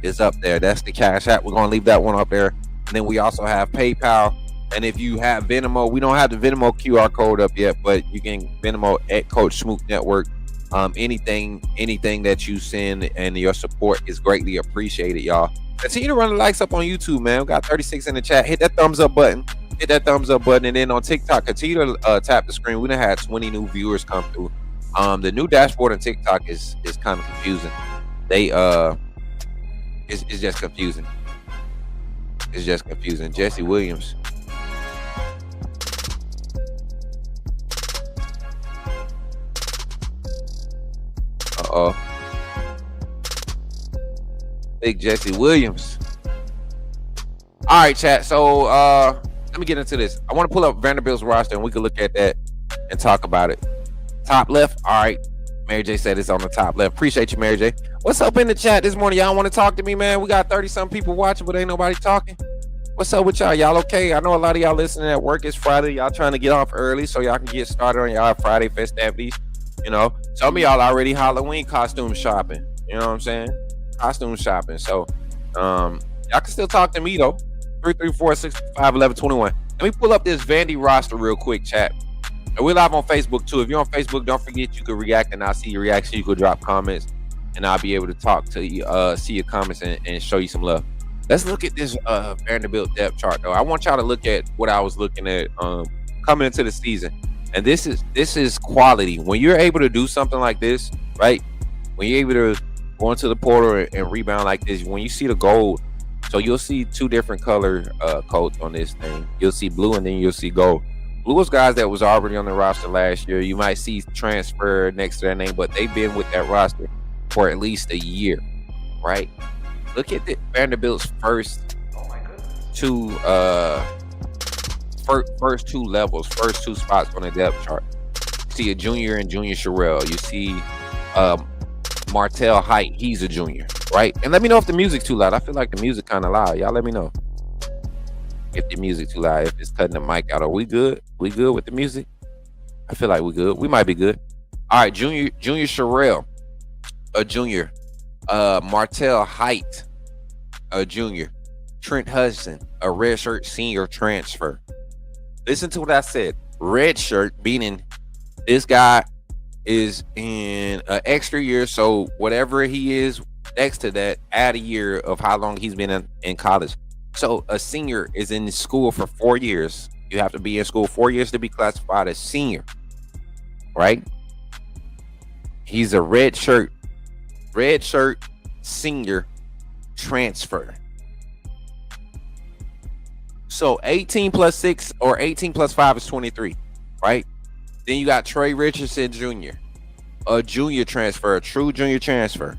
It's up there. That's the Cash App. We're going to leave that one up there. And then we also have PayPal. And if you have Venmo, we don't have the Venmo QR code up yet, but you can Venmo at Coach Smook Network. Anything that you send and your support is greatly appreciated, y'all. Continue to run the likes up on YouTube, man. We got 36 in the chat. Hit that thumbs up button. And then on TikTok, continue to tap the screen. We done had 20 new viewers come through. The new dashboard on TikTok is kind of confusing. It's just confusing. Jesse Williams. Big Jesse Williams. All right, chat. So let me get into this. I want to pull up Vanderbilt's roster and we can look at that and talk about it. Top left. All right. Mary J said it's on the top left. Appreciate you, Mary J. What's up in the chat this morning? Y'all want to talk to me, man? We got 30-some people watching, but ain't nobody talking. What's up with y'all? Y'all okay? I know a lot of y'all listening at work. It's Friday. Y'all trying to get off early so y'all can get started on y'all Friday festivities. You know, some of y'all already Halloween costume shopping. You know what I'm saying? Costume shopping. So y'all can still talk to me though. 334-655-1121. Let me pull up this Vandy roster real quick, chat. And we're live on Facebook too. If you're on Facebook, don't forget you can react and I'll see your reaction. You can drop comments and I'll be able to talk to you, see your comments and show you some love. Let's look at this Vanderbilt depth chart though. I want y'all to look at what I was looking at coming into the season. And this is quality. When you're able to do something like this, right? When you're able to go into the portal and rebound like this, when you see the gold, so you'll see two different color coats on this thing. You'll see blue and then you'll see gold. Blue was guys that was already on the roster last year. You might see transfer next to their name, but they've been with that roster for at least a year, right? Look at the Vanderbilt's first two levels, first two spots on the depth chart. You see a junior and junior Sherrell. You see Martell Height, he's a junior, right? And let me know if the music's too loud. I feel like the music kind of loud. Y'all let me know if the music too loud, if it's cutting the mic out. Are we good? We good with the music? I feel like we good. We might be good. All right, junior Sherrell, a junior. Martell Height, a junior. Trent Hudson, a redshirt senior transfer. Listen to what I said. Redshirt, meaning this guy is in an extra year, so whatever he is next to that, add a year of how long he's been in college. So a senior is in school for 4 years. You have to be in school 4 years to be classified as senior, right? He's a redshirt senior transfer. So 18 plus 6 or 18 plus 5 is 23, right? Then you got Trey Richardson Jr., a junior transfer, a true junior transfer.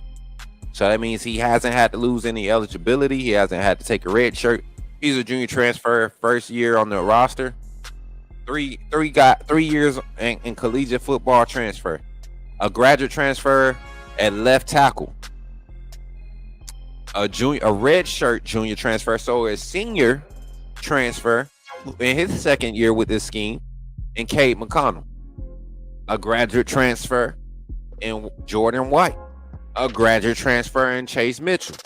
So that means he hasn't had to lose any eligibility. He hasn't had to take a red shirt. He's a junior transfer, first year on the roster. Three years in collegiate football transfer. A graduate transfer at left tackle. A red shirt junior transfer. So a senior transfer in his second year with this scheme in Cade McConnell. A graduate transfer in Jordan White. A graduate transfer in Chase Mitchell.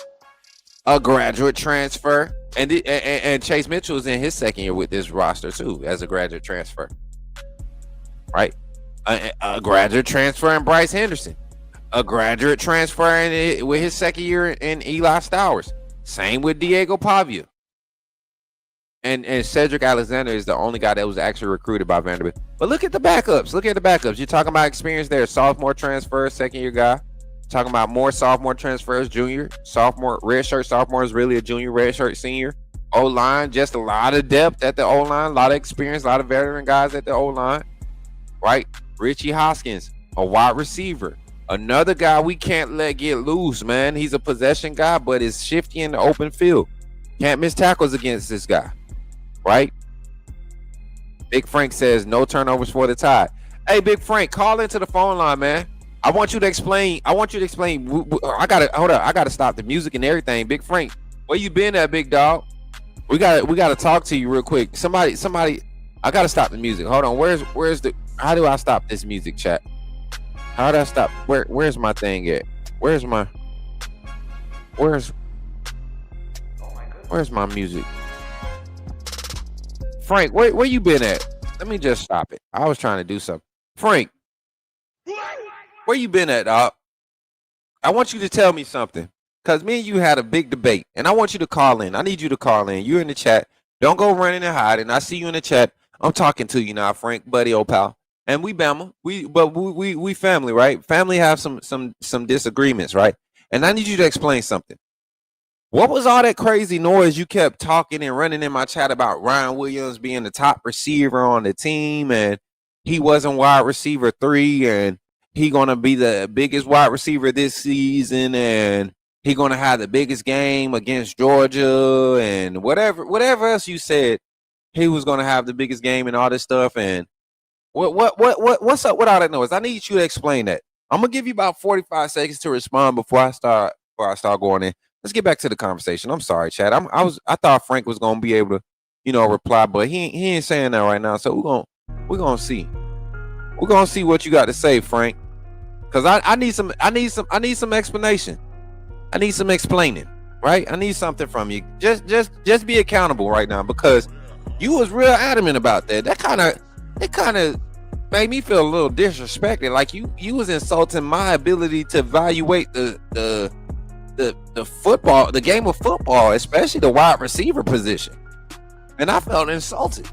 A graduate transfer, and Chase Mitchell is in his second year with this roster too as a graduate transfer, right? A graduate transfer in Bryce Henderson. A graduate transfer with his second year in Eli Stowers. Same with Diego Pavia. And Cedric Alexander is the only guy that was actually recruited by Vanderbilt. But look at the backups. Look at the backups. You're talking about experience there. Sophomore transfer, second year guy. Talking about more sophomore transfers, junior, sophomore, redshirt sophomore is really a junior, redshirt senior. O-line, just a lot of depth at the O-line, a lot of experience, a lot of veteran guys at the O-line, right? Richie Hoskins, a wide receiver. Another guy we can't let get loose, man. He's a possession guy, but is shifty in the open field. Can't miss tackles against this guy, right? Big Frank says no turnovers for the Tide. Hey, Big Frank, call into the phone line, man. I want you to explain. I gotta stop the music and everything. Big Frank, where you been at, big dog? We gotta talk to you real quick. Somebody, I gotta stop the music. Hold on. Where's the? How do I stop this music, chat? How do I stop? Where's my thing at? Where's my music? Frank, where you been at? Let me just stop it. I was trying to do something. Frank, where you been at, dog? I want you to tell me something. Because me and you had a big debate. And I want you to call in. I need you to call in. You're in the chat. Don't go running and hiding. I see you in the chat. I'm talking to you now, Frank, buddy, old pal. And we Bama. We family, right? Family have some disagreements, right? And I need you to explain something. What was all that crazy noise you kept talking and running in my chat about Ryan Williams being the top receiver on the team and he wasn't wide receiver 3 and he gonna be the biggest wide receiver this season and He gonna have the biggest game against Georgia and whatever else you said. He was gonna have the biggest game and all this stuff. And what's up with all that noise? I need you to explain that. I'm gonna give you about 45 seconds to respond before I start going in. Let's get back to the conversation. I'm sorry, Chad. I thought Frank was gonna be able to, reply, but he ain't saying that right now. So we're gonna see. We're gonna see what you got to say, Frank. Cause I need some explanation. I need some explaining, right? I need something from you. Just be accountable right now, because you was real adamant about that. It kind of made me feel a little disrespected. Like you was insulting my ability to evaluate the football, the game of football, especially the wide receiver position. And I felt insulted.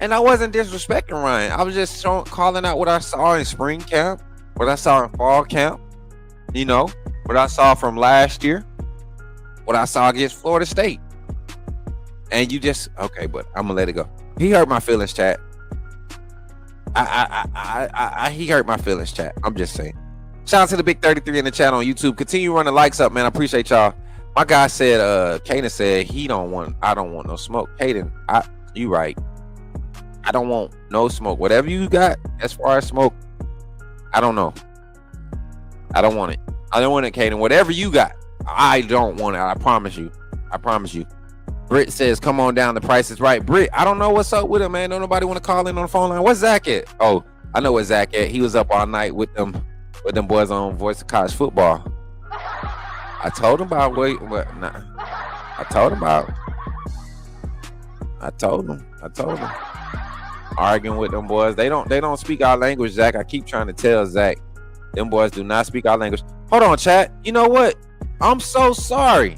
And I wasn't disrespecting Ryan. I was just calling out what I saw in spring camp, what I saw in fall camp, what I saw from last year, what I saw against Florida State. And you just, okay, but I'm gonna let it go. He hurt my feelings, chat. He hurt my feelings, chat. I'm just saying. Shout out to the Big 33 in the chat on YouTube. Continue running likes up, man. I appreciate y'all. My guy said, Kaden said I don't want no smoke. Kaden, you right. I don't want no smoke. Whatever you got as far as smoke, I don't know. I don't want it. I don't want it, Kaden. Whatever you got, I don't want it. I promise you. Britt says, come on down. The price is right. Britt, I don't know what's up with him, man. Don't nobody want to call in on the phone line. Where's Zach at? Oh, I know where Zach at. He was up all night with them boys on Voice of College Football. I told him about I told him. Arguing with them boys. They don't speak our language, Zach. I keep trying to tell Zach. Them boys do not speak our language. Hold on, chat. You know what? I'm so sorry.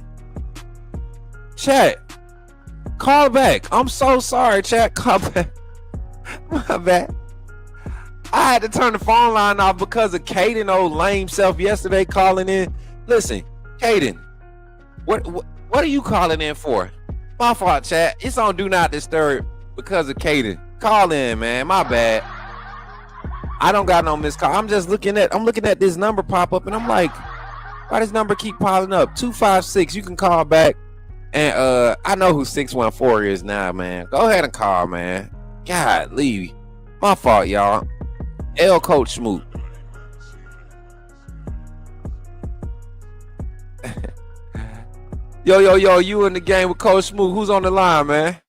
Chat. Call back. I'm so sorry, chat. Call back. My bad. I had to turn the phone line off because of Kaden, old lame self, yesterday calling in. Listen, Kaden, what are you calling in for? My fault, chat. It's on Do Not Disturb because of Kaden. Call in, man. My bad. I don't got no missed call. I'm looking at this number pop up, and I'm like, why does number keep piling up? 256. You can call back. And I know who 614 is now, man. Go ahead and call, man. God, leave. My fault, y'all. L Coach Smook. Yo, you in the game with Coach Smook. Who's on the line, man?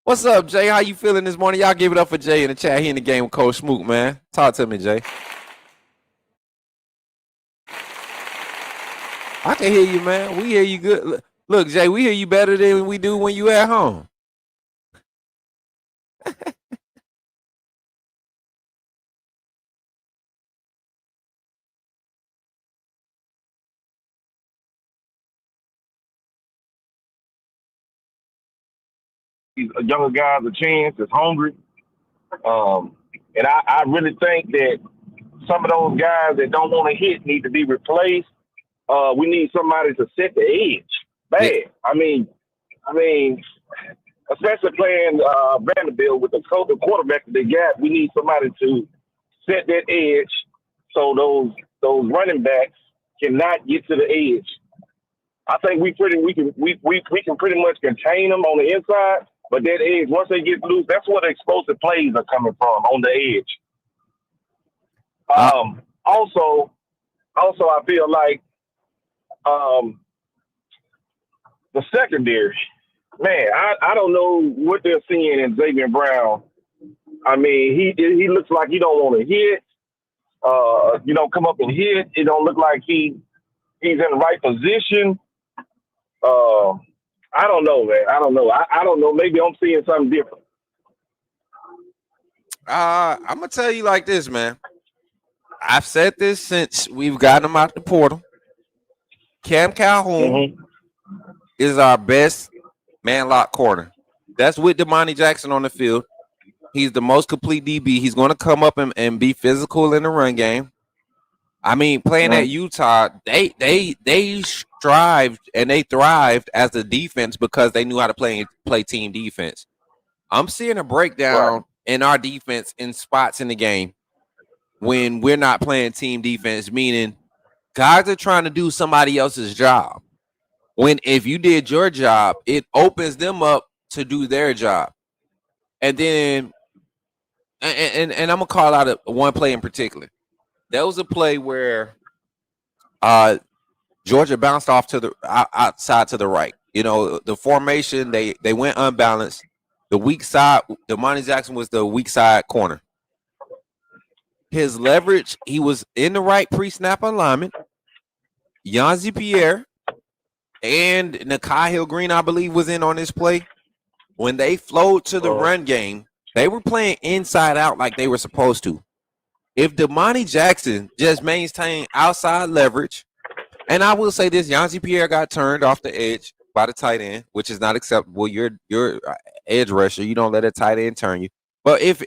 What's up, Jay? How you feeling this morning? Y'all give it up for Jay in the chat. He in the game with Coach Smook, man. Talk to me, Jay. I can hear you, man. We hear you good. Look, Jay, we hear you better than we do when you at home. These younger guys a chance, is hungry. And I really think that some of those guys that don't want to hit need to be replaced. We need somebody to set the edge. Bad. Yeah. I mean, especially playing Vanderbilt with the quarterback that they got, we need somebody to set that edge so those running backs cannot get to the edge. I think we can pretty much contain them on the inside. But that edge, once they get loose, that's where the explosive plays are coming from, on the edge. Also, I feel like the secondary, man, I don't know what they're seeing in Xavier Brown. I mean, he looks like he don't want to hit, come up and hit. It don't look like he's in the right position. I don't know, man. I don't know. I don't know. Maybe I'm seeing something different. I'm going to tell you like this, man. I've said this since we've gotten him out the portal. Cam Calhoun is our best man-lock corner. That's with Damani Jackson on the field. He's the most complete DB. He's going to come up and be physical in the run game. I mean, playing at Utah, they strived and they thrived as a defense because they knew how to play team defense. I'm seeing a breakdown in our defense in spots in the game when we're not playing team defense, meaning Guys are trying to do somebody else's job. When if you did your job, it opens them up to do their job. And then and I'm gonna call out one play in particular. There was a play where Georgia bounced off to the outside to the right. You know, the formation, they went unbalanced. The weak side, Damani Jackson was the weak side corner. His leverage, he was in the right pre-snap alignment. Yanzi Pierre and Nakai Hill Green, I believe, was in on this play. When they flowed to the run game, they were playing inside out like they were supposed to. If Damani Jackson just maintained outside leverage, and I will say this, Yanzi Pierre got turned off the edge by the tight end, which is not acceptable. You're edge rusher. You don't let a tight end turn you. But if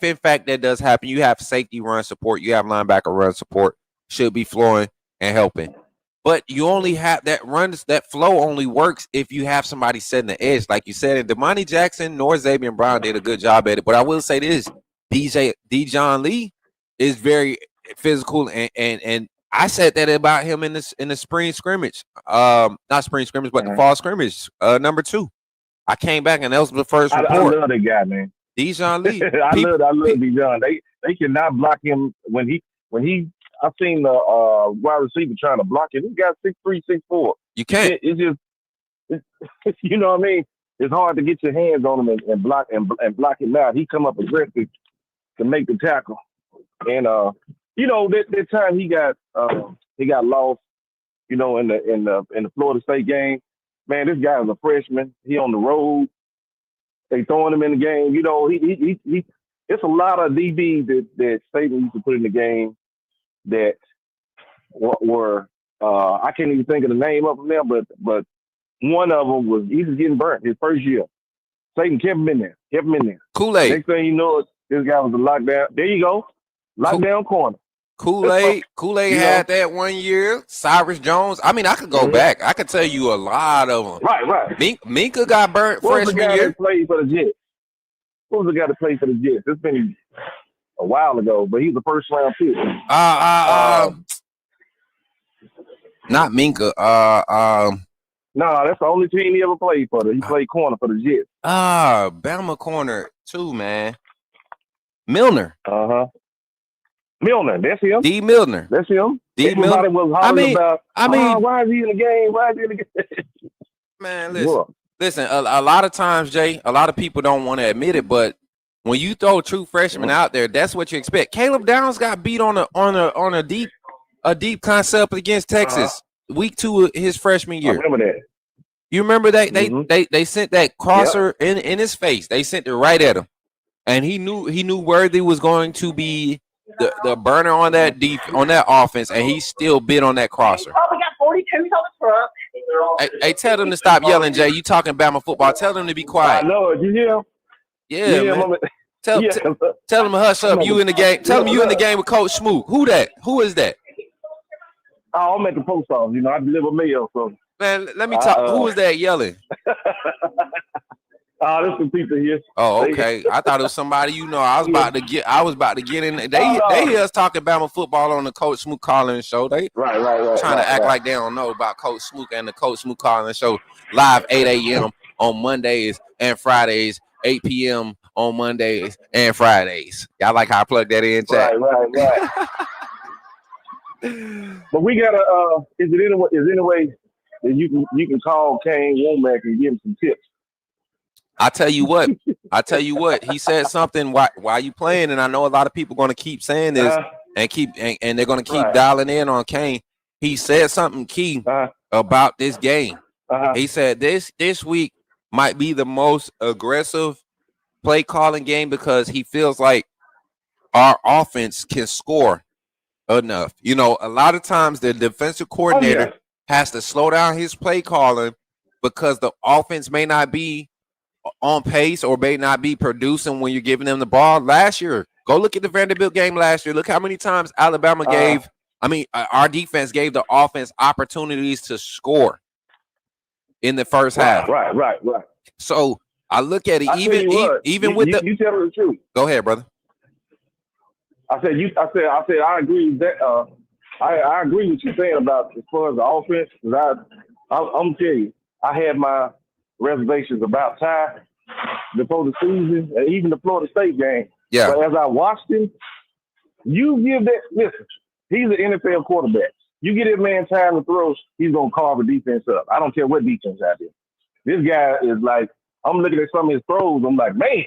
in fact that does happen, you have safety run support, you have linebacker run support, should be flowing and helping. But you only have that flow only works if you have somebody setting the edge, like you said. And Damani Jackson nor Xavier Brown did a good job at it. But I will say this: Dijon Lee is very physical, and I said that about him in the spring scrimmage, not spring scrimmage, but the fall scrimmage, number 2. I came back and that was the first report. I love that guy, man. Dijon Lee. I love Dijon. They cannot block him when he. I've seen the wide receiver trying to block it. He got 6'3", 6'4". You can't. It's you know what I mean. It's hard to get your hands on him and block him out. He come up aggressive to make the tackle, and you know that time he got lost. You know, in the Florida State game, man, this guy is a freshman. He on the road. They throwing him in the game. You know, he it's a lot of DBs that Satan used to put in the game that were I can't even think of the name of them now, but one of them was he was getting burnt his first year. Satan kept him in there. Kool-Aid. Next thing you know, this guy was a lockdown. There you go, lockdown corner. Kool-Aid had that one year. Cyrus Jones. I mean, I could go back. I could tell you a lot of them. Right. Minka got burnt freshman year. That played for the Jets? What was the guy that played for the Jets? It's been a while ago, but he's a first round pick. Not Minka. No, that's the only team he ever played for. He played corner for the Jets. Bama corner too, man. Milner. Milner, that's him. D. Milner. That's him. D. Everybody Milner. was hollering about, why is he in the game? Why is he in the game? Man, listen. A lot of times, Jay, a lot of people don't want to admit it, but when you throw true freshmen out there, that's what you expect. Caleb Downs got beat on a deep concept against Texas week 2 of his freshman year. I remember that. You remember that they sent that crosser in his face. They sent it right at him, and he knew Worthy was going to be the burner on that offense, and he still bit on that crosser. Oh, we got 42s on the truck. Hey, tell them to stop yelling, Jay. You talking Bama football? Tell them to be quiet. I know it. You hear? Yeah, man. Tell them to hush up. You in the game? Tell them you in the game with Coach Smook. Who that? Who is that? Oh, I'm at the post office. You know, I deliver mail. So man, let me talk. Who is that yelling? There's some people here. Oh, okay. I thought it was somebody you know. I was about to get in. They hear us talking Bama football on the Coach Smook Calling Show. They trying to act like they don't know about Coach Smook and the Coach Smook Calling Show live 8 a.m. on Mondays and Fridays, 8 p.m. on Mondays and Fridays. Y'all like how I plug that in, chat? Right. But we gotta. Is there any way that you can call Kane Womack and give him some tips? I tell you what. He said something while you playing, and I know a lot of people going to keep saying this and they're going to keep dialing in on Kane. He said something key about this game. He said this week might be the most aggressive play calling game because he feels like our offense can score enough. You know, a lot of times the defensive coordinator has to slow down his play calling because the offense may not be on pace or may not be producing when you're giving them the ball. Last year, go look at the Vanderbilt game last year. Look how many times Alabama our defense gave the offense opportunities to score in the first half. Right. So I look at it, you tell them the truth. Go ahead, brother. I said I agree with that. I agree with you saying about as far as the offense. 'Cause I'm tell you, I had my reservations about Ty before the season, and even the Florida State game. Yeah. But as I watched him, you give that. Listen, he's an NFL quarterback. You get that man time to throw, he's gonna carve a defense up. I don't care what defense out there. This guy is like, I'm looking at some of his throws. I'm like, man,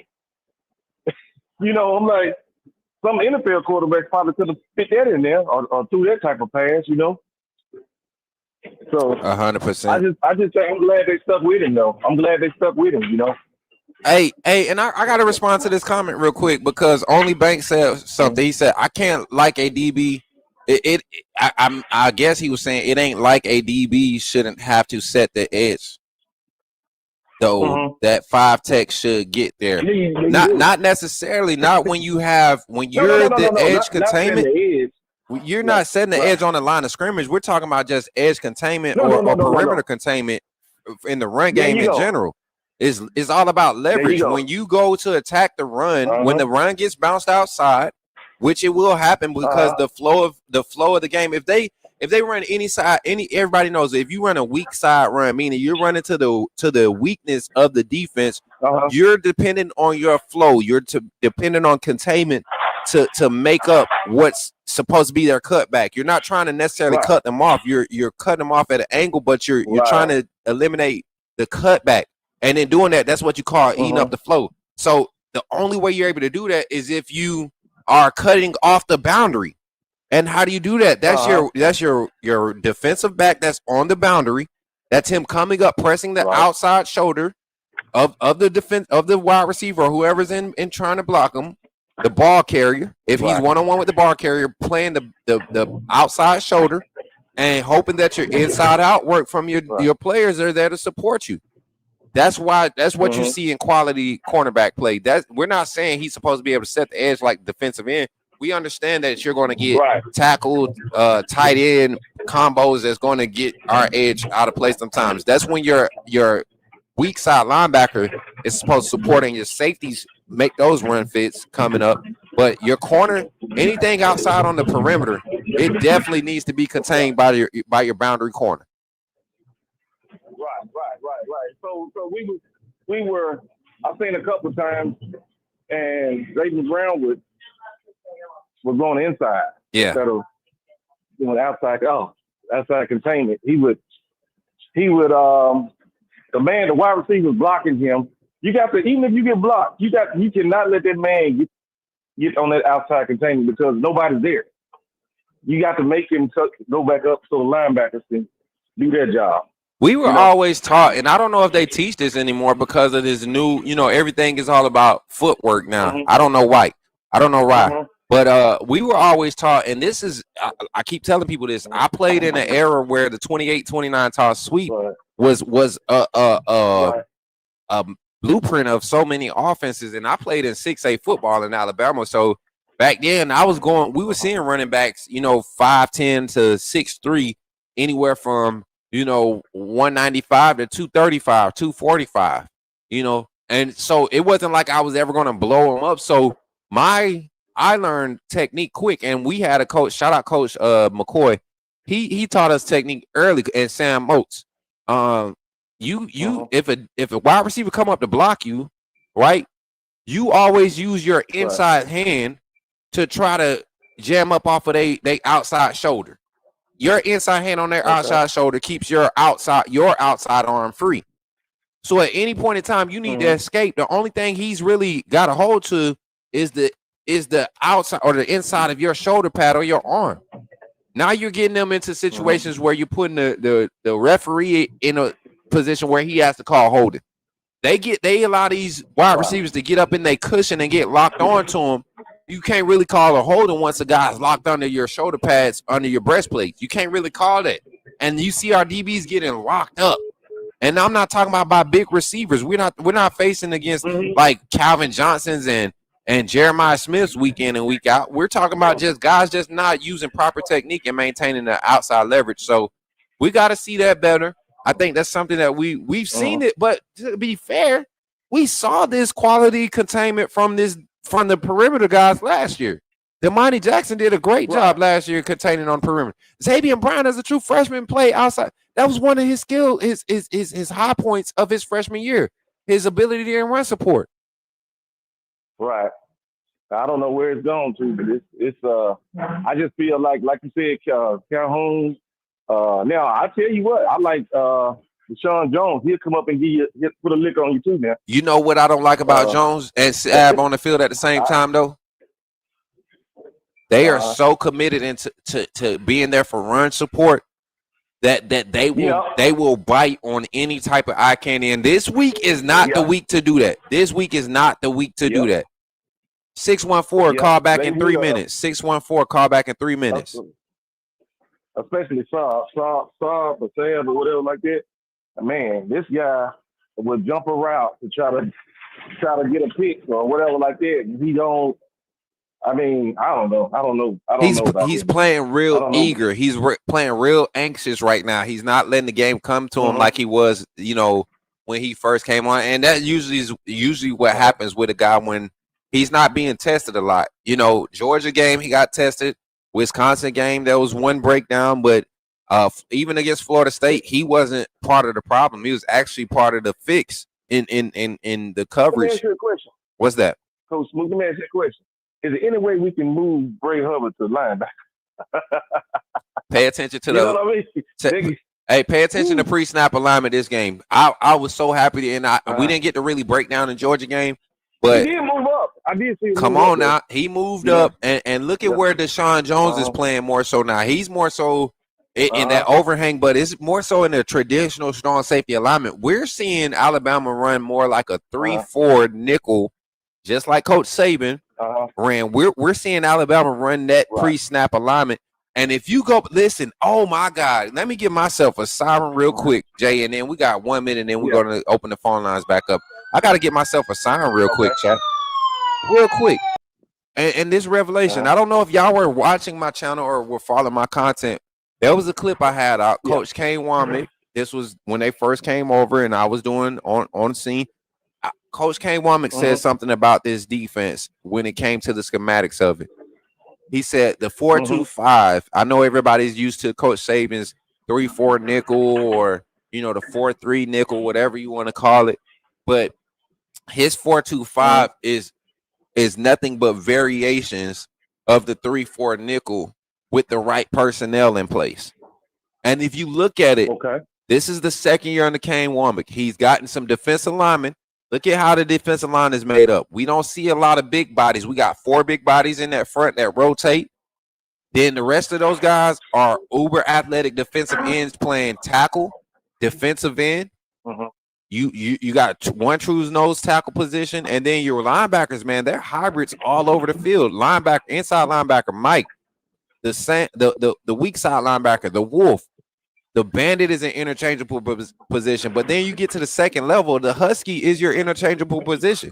I'm like, some NFL quarterbacks probably could have fit that in there or threw that type of pass. So 100%. I just think I'm glad they stuck with him though. I'm glad they stuck with him. Hey, and I got to respond to this comment real quick because Only Bank said something. He said, I can't like a DB. I guess he was saying it ain't like a DB shouldn't have to set the edge. Though that 5 tech should get there. Not necessarily, not when you're the edge containment. You're not setting the edge on the line of scrimmage. We're talking about just edge containment or perimeter containment in the run game in general. It's all about leverage. When you go to attack the run, when the run gets bounced outside, which it will happen because the flow of the game. If they run any side, everybody knows if you run a weak side run, meaning you're running to the weakness of the defense, you're dependent on your flow. You're dependent on containment to make up what's supposed to be their cutback. You're not trying to necessarily cut them off. You're cutting them off at an angle, but you're trying to eliminate the cutback. And in doing that, that's what you call eating up the flow. So the only way you're able to do that is if you are cutting off the boundary. And how do you do that? That's your defensive back that's on the boundary. That's him coming up, pressing the outside shoulder of the wide receiver or whoever's in trying to block him. The ball carrier, if he's one-on-one with the ball carrier, playing the outside shoulder and hoping that your inside out work from your players are there to support you. That's what you see in quality cornerback play. We're not saying he's supposed to be able to set the edge like defensive end. We understand that you're going to get tackled, tight end combos that's going to get our edge out of place sometimes. That's when your weak side linebacker is supposed to supporting your safeties, make those run fits coming up. But your corner, anything outside on the perimeter, it definitely needs to be contained by your boundary corner. Right. So we were I've seen a couple of times, and Zayden Brown was going inside instead of outside containment. He would the wide receiver blocking him. You got to, even if you get blocked, you cannot let that man get on that outside containment because nobody's there. You got to make him go back up so the linebackers can do their job. We were always taught, and I don't know if they teach this anymore because of this new, everything is all about footwork now. I don't know why. But we were always taught, and this is, I keep telling people this, I played in an era where the 28-29 toss sweep was a blueprint of so many offenses, and I played in 6A football in Alabama. So back then we were seeing running backs, 5'10" to 6'3", anywhere from 195 to 235, 245, and so it wasn't like I was ever going to blow them up. So I learned technique quick, and we had a coach, shout out Coach McCoy. He taught us technique early, and Sam Moats. If a wide receiver come up to block you, right, you always use your inside hand to try to jam up off of they outside shoulder. Your inside hand on their outside shoulder keeps your outside arm free. So at any point in time, you need to escape. The only thing he's really got a hold to is the outside or the inside of your shoulder pad or your arm. Now you're getting them into situations where you're putting the referee in a position where he has to call holding. They allow these wide receivers to get up in their cushion and get locked onto them. You can't really call a holding once a guy's locked under your shoulder pads, under your breastplate. You can't really call that. And you see our DBs getting locked up. And I'm not talking about by big receivers. We're not facing against like Calvin Johnson's and Jeremiah Smith's week in and week out. We're talking about just guys just not using proper technique and maintaining the outside leverage. So we got to see that better. I think that's something that we've seen it. But to be fair, we saw this quality containment from the perimeter guys last year. Damani Jackson did a great job last year containing on perimeter. Xavier Brown, as a true freshman, played outside. That was one of his his high points of his freshman year. His ability to run support. Right. I don't know where it's going to, but it's I just feel like you said, Calhoun. Now I tell you what, I like Deshaun Jones. He'll come up and he'll put a lick on you too, man. You know what I don't like about Jones and Sab on the field at the same time though? They are so committed to being there for run support that they will bite on any type of eye candy. And this week is not the week to do that. This week is not the week to do that. 614 call back in 3 minutes. 614 call back in 3 minutes. Especially Saab or Sam or whatever like that. Man, this guy will jump a route to try to get a pick or whatever like that. He don't. I mean, I don't know. He's playing real eager. He's playing real anxious right now. He's not letting the game come to him like he was, when he first came on. And that usually what happens with a guy when he's not being tested a lot. Georgia game, he got tested. Wisconsin game, there was one breakdown, but even against Florida State, he wasn't part of the problem. He was actually part of the fix in the coverage. Let me ask you a question. What's that? Coach Smook, let me ask you a question. Is there any way we can move Bray Hubbard to linebacker? Pay attention to what I mean? Hey, pay attention to pre-snap alignment this game. I was so happy we didn't get to really break down the Georgia game, but he did move up. I did see him. Come on now. He moved up and look at where Deshaun Jones is playing more so now. He's more so in that overhang, but it's more so in the traditional strong safety alignment. We're seeing Alabama run more like a 3-4 nickel, just like Coach Saban ran. We're seeing Alabama run that pre-snap alignment. And if you go listen, oh my God, let me give myself a siren real quick, Jay, and then we got 1 minute, and then we're going to open the phone lines back up. I got to get myself a siren real quick, chat. Real quick. And this revelation, I don't know if y'all were watching my channel or were following my content. There was a clip I had out. Coach Kane Womnick. This was when they first came over and I was doing on scene. Coach Kane Womnick said something about this defense when it came to the schematics of it. He said the 4-2-5. I know everybody's used to Coach Saban's 3-4 nickel or the 4-3 nickel, whatever you want to call it. But his 4-2-5 is nothing but variations of the 3-4 nickel with the right personnel in place. And if you look at it, this is the second year under Kane Womnick. He's gotten some defensive linemen. Look at how the defensive line is made up. We don't see a lot of big bodies. We got 4 big bodies in that front that rotate. Then the rest of those guys are uber athletic defensive ends playing tackle, defensive end. You got one true nose tackle position, and then your linebackers, man, they're hybrids all over the field. Linebacker, inside linebacker, Mike, the weak side linebacker, the Wolf, the Bandit is an interchangeable position. But then you get to the second level, the Husky is your interchangeable position.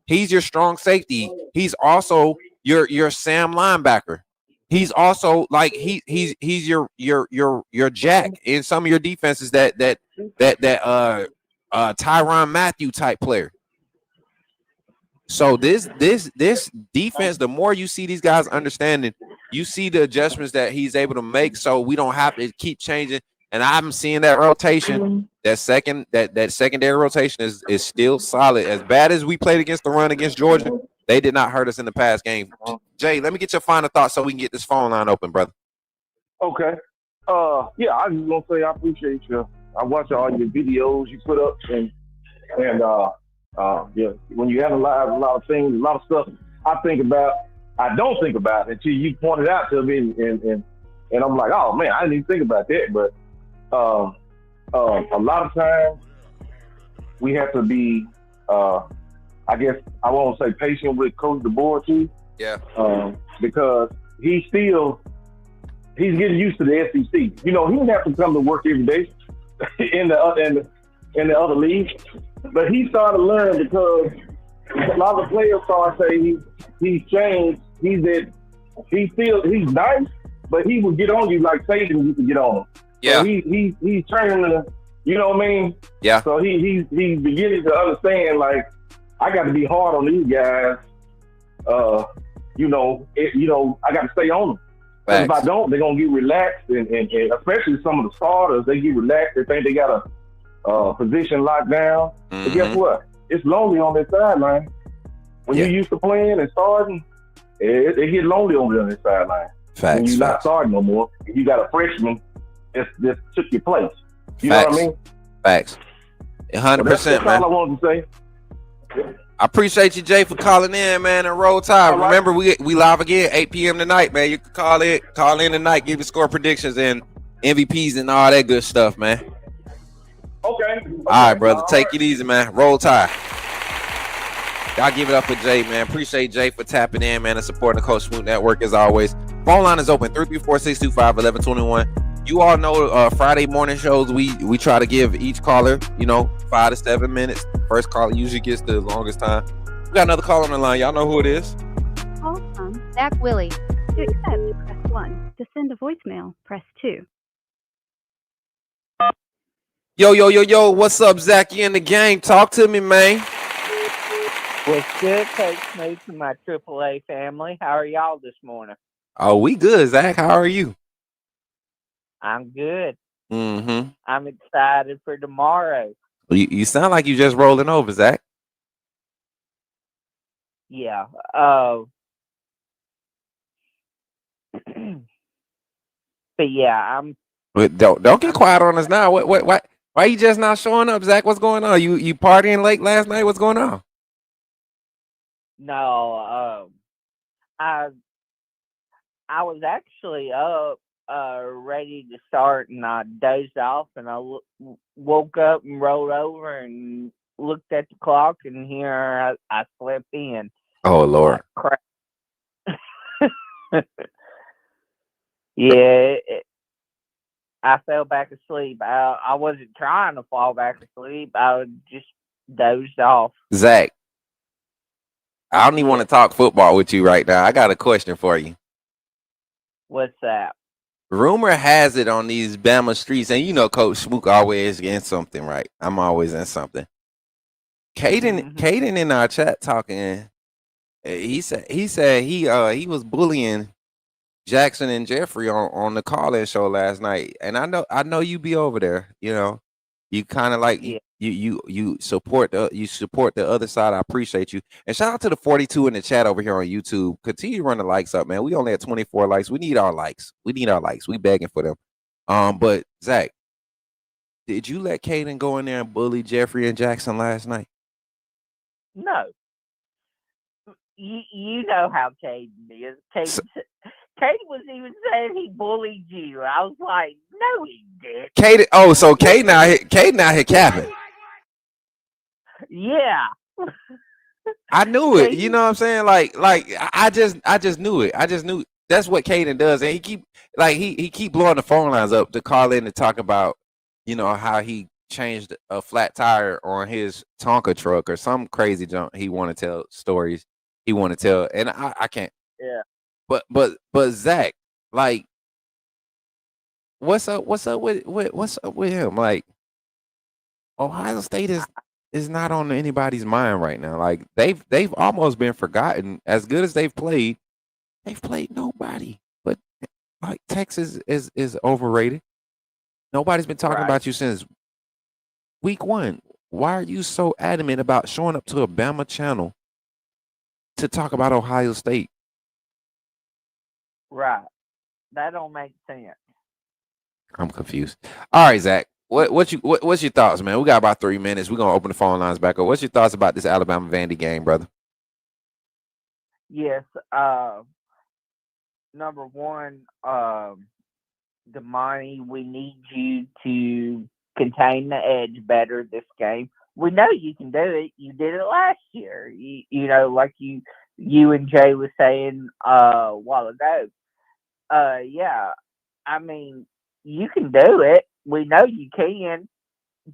He's your strong safety. He's also your Sam linebacker. He's also like he's your Jack in some of your defenses that Tyrann Mathieu type player. So this defense, the more you see these guys understanding, you see the adjustments that he's able to make, so we don't have to keep changing. And I'm seeing that rotation, that secondary rotation is still solid. As bad as we played against the run against Georgia, they did not hurt us in the past game. Jay, let me get your final thoughts so we can get this phone line open, brother. Okay. I was just gonna say I appreciate you. I watch all your videos you put up, and when you analyze a lot of things, a lot of stuff I don't think about until you point it out to me, and I'm like, oh man, I didn't even think about that. But a lot of times we have to be, I guess I won't say patient with Coach DeBoer too. Yeah. Because he's getting used to the SEC. He didn't have to come to work every day in the other league, but he started to learn because a lot of players started saying he's changed. He's nice, but he will get on you like Satan used to get on him. Yeah. So he's turning to, you know what I mean? Yeah. So he's beginning to understand, like, I got to be hard on these guys I got to stay on them. Because if I don't, they're gonna get relaxed, and especially some of the starters, they get relaxed. They think they got a position locked down. But guess what? It's lonely on their sideline. When you're used to playing and starting, it get lonely over there on their sideline. When you're not starting no more, and you got a freshman just took your place. You know what I mean? Facts. 100%, that's man. All I wanted to say. I appreciate you, Jay, for calling in, man, and Roll Tide. Right. Remember, we live again 8 p.m. tonight, man. You can call in tonight, give your score predictions and MVPs and all that good stuff, man. Okay. All right, brother. Take it easy, man. Roll Tide. Y'all give it up for Jay, man. Appreciate Jay for tapping in, man, and supporting the Coach Smook Network as always. Phone line is open, 334-625-1121. You all know Friday morning shows, we try to give each caller, 5 to 7 minutes. First caller usually gets the longest time. We got another caller on the line. Y'all know who it is. Call from Zach Willie. To accept, press 1. To send a voicemail, press 2. Yo. What's up, Zach? You in the game? Talk to me, man. What's good, Coach Smook and my AAA family? How are y'all this morning? Oh, we good, Zach. How are you? I'm good. Mm-hmm. I'm excited for tomorrow. You sound like you just rolling over, Zach. Yeah. But yeah, Don't get quiet on us now. Why you just not showing up, Zach? What's going on? You partying late last night? What's going on? No, I was actually up, ready to start, and I dozed off, and I woke up and rolled over and looked at the clock, and here I slept in. Oh, Lord. Crap. Yeah, I fell back asleep. I wasn't trying to fall back asleep. I just dozed off. Zach, I don't even want to talk football with you right now. I got a question for you. What's that? Rumor has it on these Bama streets, and Coach Smook always in something, right? I'm always in something. Caden in our chat talking, he said he was bullying Jackson and Jeffrey on the call-in show last night, and I know you be over there. You kind of like you support the other side. I appreciate you, and shout out to the 42 in the chat over here on YouTube. Continue to run the likes up, man. We only had 24 likes. We need our likes. We begging for them. But Zach, did you let Caden go in there and bully Jeffrey and Jackson last night? No. You know how Caden is. Caden was even saying he bullied you. I was like, no, he didn't. Caden. So Caden out here capping. Yeah. I knew it. You know what I'm saying? Like I just knew it. I just knew that's what Caden does, and he keep blowing the phone lines up to call in to talk about how he changed a flat tire on his Tonka truck or some crazy junk. He want to tell stories. He want to tell, and I can't. Yeah. But Zach, like, what's up with him? Like, Ohio State is not on anybody's mind right now. Like they've almost been forgotten. As good as they've played nobody. But like Texas is overrated. Nobody's been talking about you since week 1. Why are you so adamant about showing up to a Bama channel to talk about Ohio State? Right. That don't make sense. I'm confused. All right, Zach. What's your thoughts, man? We got about 3 minutes. We're gonna open the phone lines back up. What's your thoughts about this Alabama Vandy game, brother? Yes. Number one, Damani, we need you to contain the edge better this game. We know you can do it. You did it last year. Like you and Jay was saying a while ago. Yeah. I mean, you can do it. We know you can.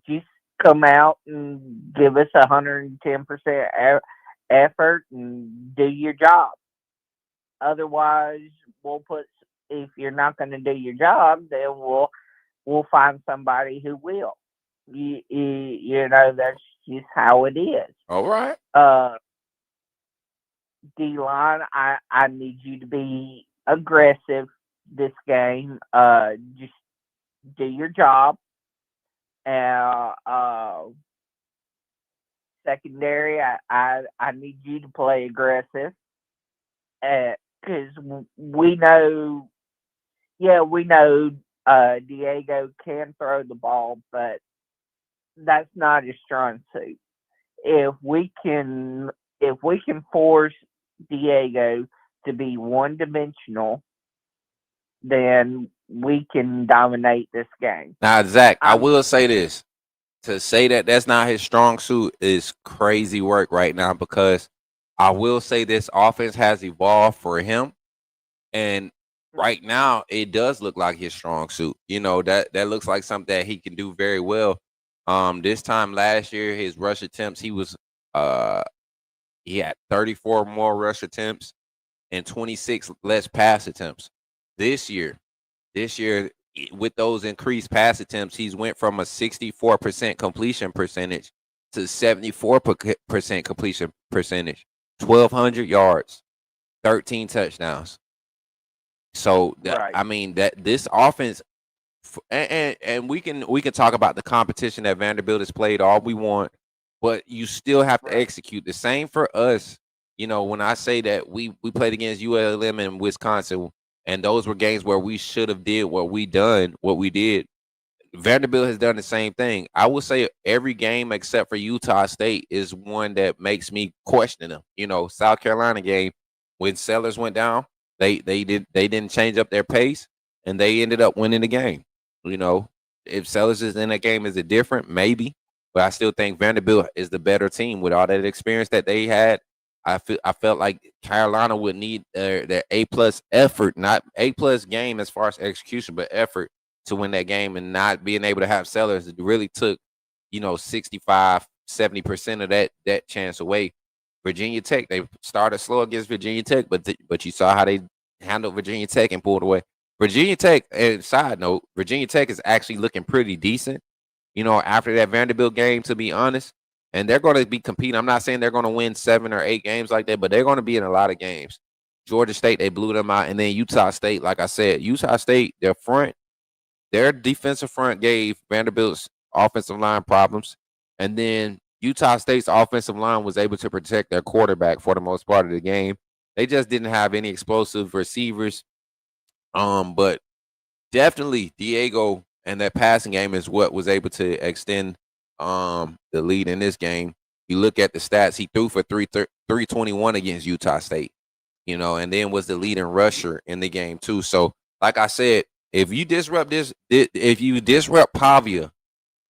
Just come out and give us 110% effort and do your job. Otherwise, if you're not going to do your job, then we'll find somebody who will. That's just how it is. All right. D-line, I need you to be aggressive this game. Just do your job. Secondary, I need you to play aggressive. Because we know, Diego can throw the ball, but that's not his strong suit. If we can force Diego to be one-dimensional, then we can dominate this game. Now, Zach, I will say this. To say that that's not his strong suit is crazy work right now, because I will say this offense has evolved for him. And right now, it does look like his strong suit. That looks like something that he can do very well. This time last year, his rush attempts, he had 34 more rush attempts and 26 less pass attempts. This year, with those increased pass attempts, he's went from a 64% completion percentage to 74% completion percentage, 1,200 yards, 13 touchdowns. So I mean that this offense, and we can talk about the competition that Vanderbilt has played all we want, but you still have to execute. The same for us. When I say that we played against ULM and Wisconsin, and those were games where we should have did what we did. Vanderbilt has done the same thing. I would say every game except for Utah State is one that makes me question them. South Carolina game, when Sellers went down, they didn't change up their pace, and they ended up winning the game. If Sellers is in that game, is it different? Maybe, but I still think Vanderbilt is the better team with all that experience that they had. I felt like Carolina would need their A+ effort, not A+ game as far as execution, but effort to win that game, and not being able to have Sellers. It really took, 65, 70% of that chance away. Virginia Tech, they started slow against Virginia Tech, but you saw how they handled Virginia Tech and pulled away. Virginia Tech, and side note, Virginia Tech is actually looking pretty decent, after that Vanderbilt game, to be honest. And they're going to be competing. I'm not saying they're going to win 7 or 8 games like that, but they're going to be in a lot of games. Georgia State, they blew them out. And then Utah State, like I said, Utah State, their defensive front gave Vanderbilt's offensive line problems. And then Utah State's offensive line was able to protect their quarterback for the most part of the game. They just didn't have any explosive receivers. But definitely Diego and that passing game is what was able to extend the lead in this game. You look at the stats, he threw for 321 against Utah State, and then was the leading rusher in the game too. So, like I said, if you disrupt Pavia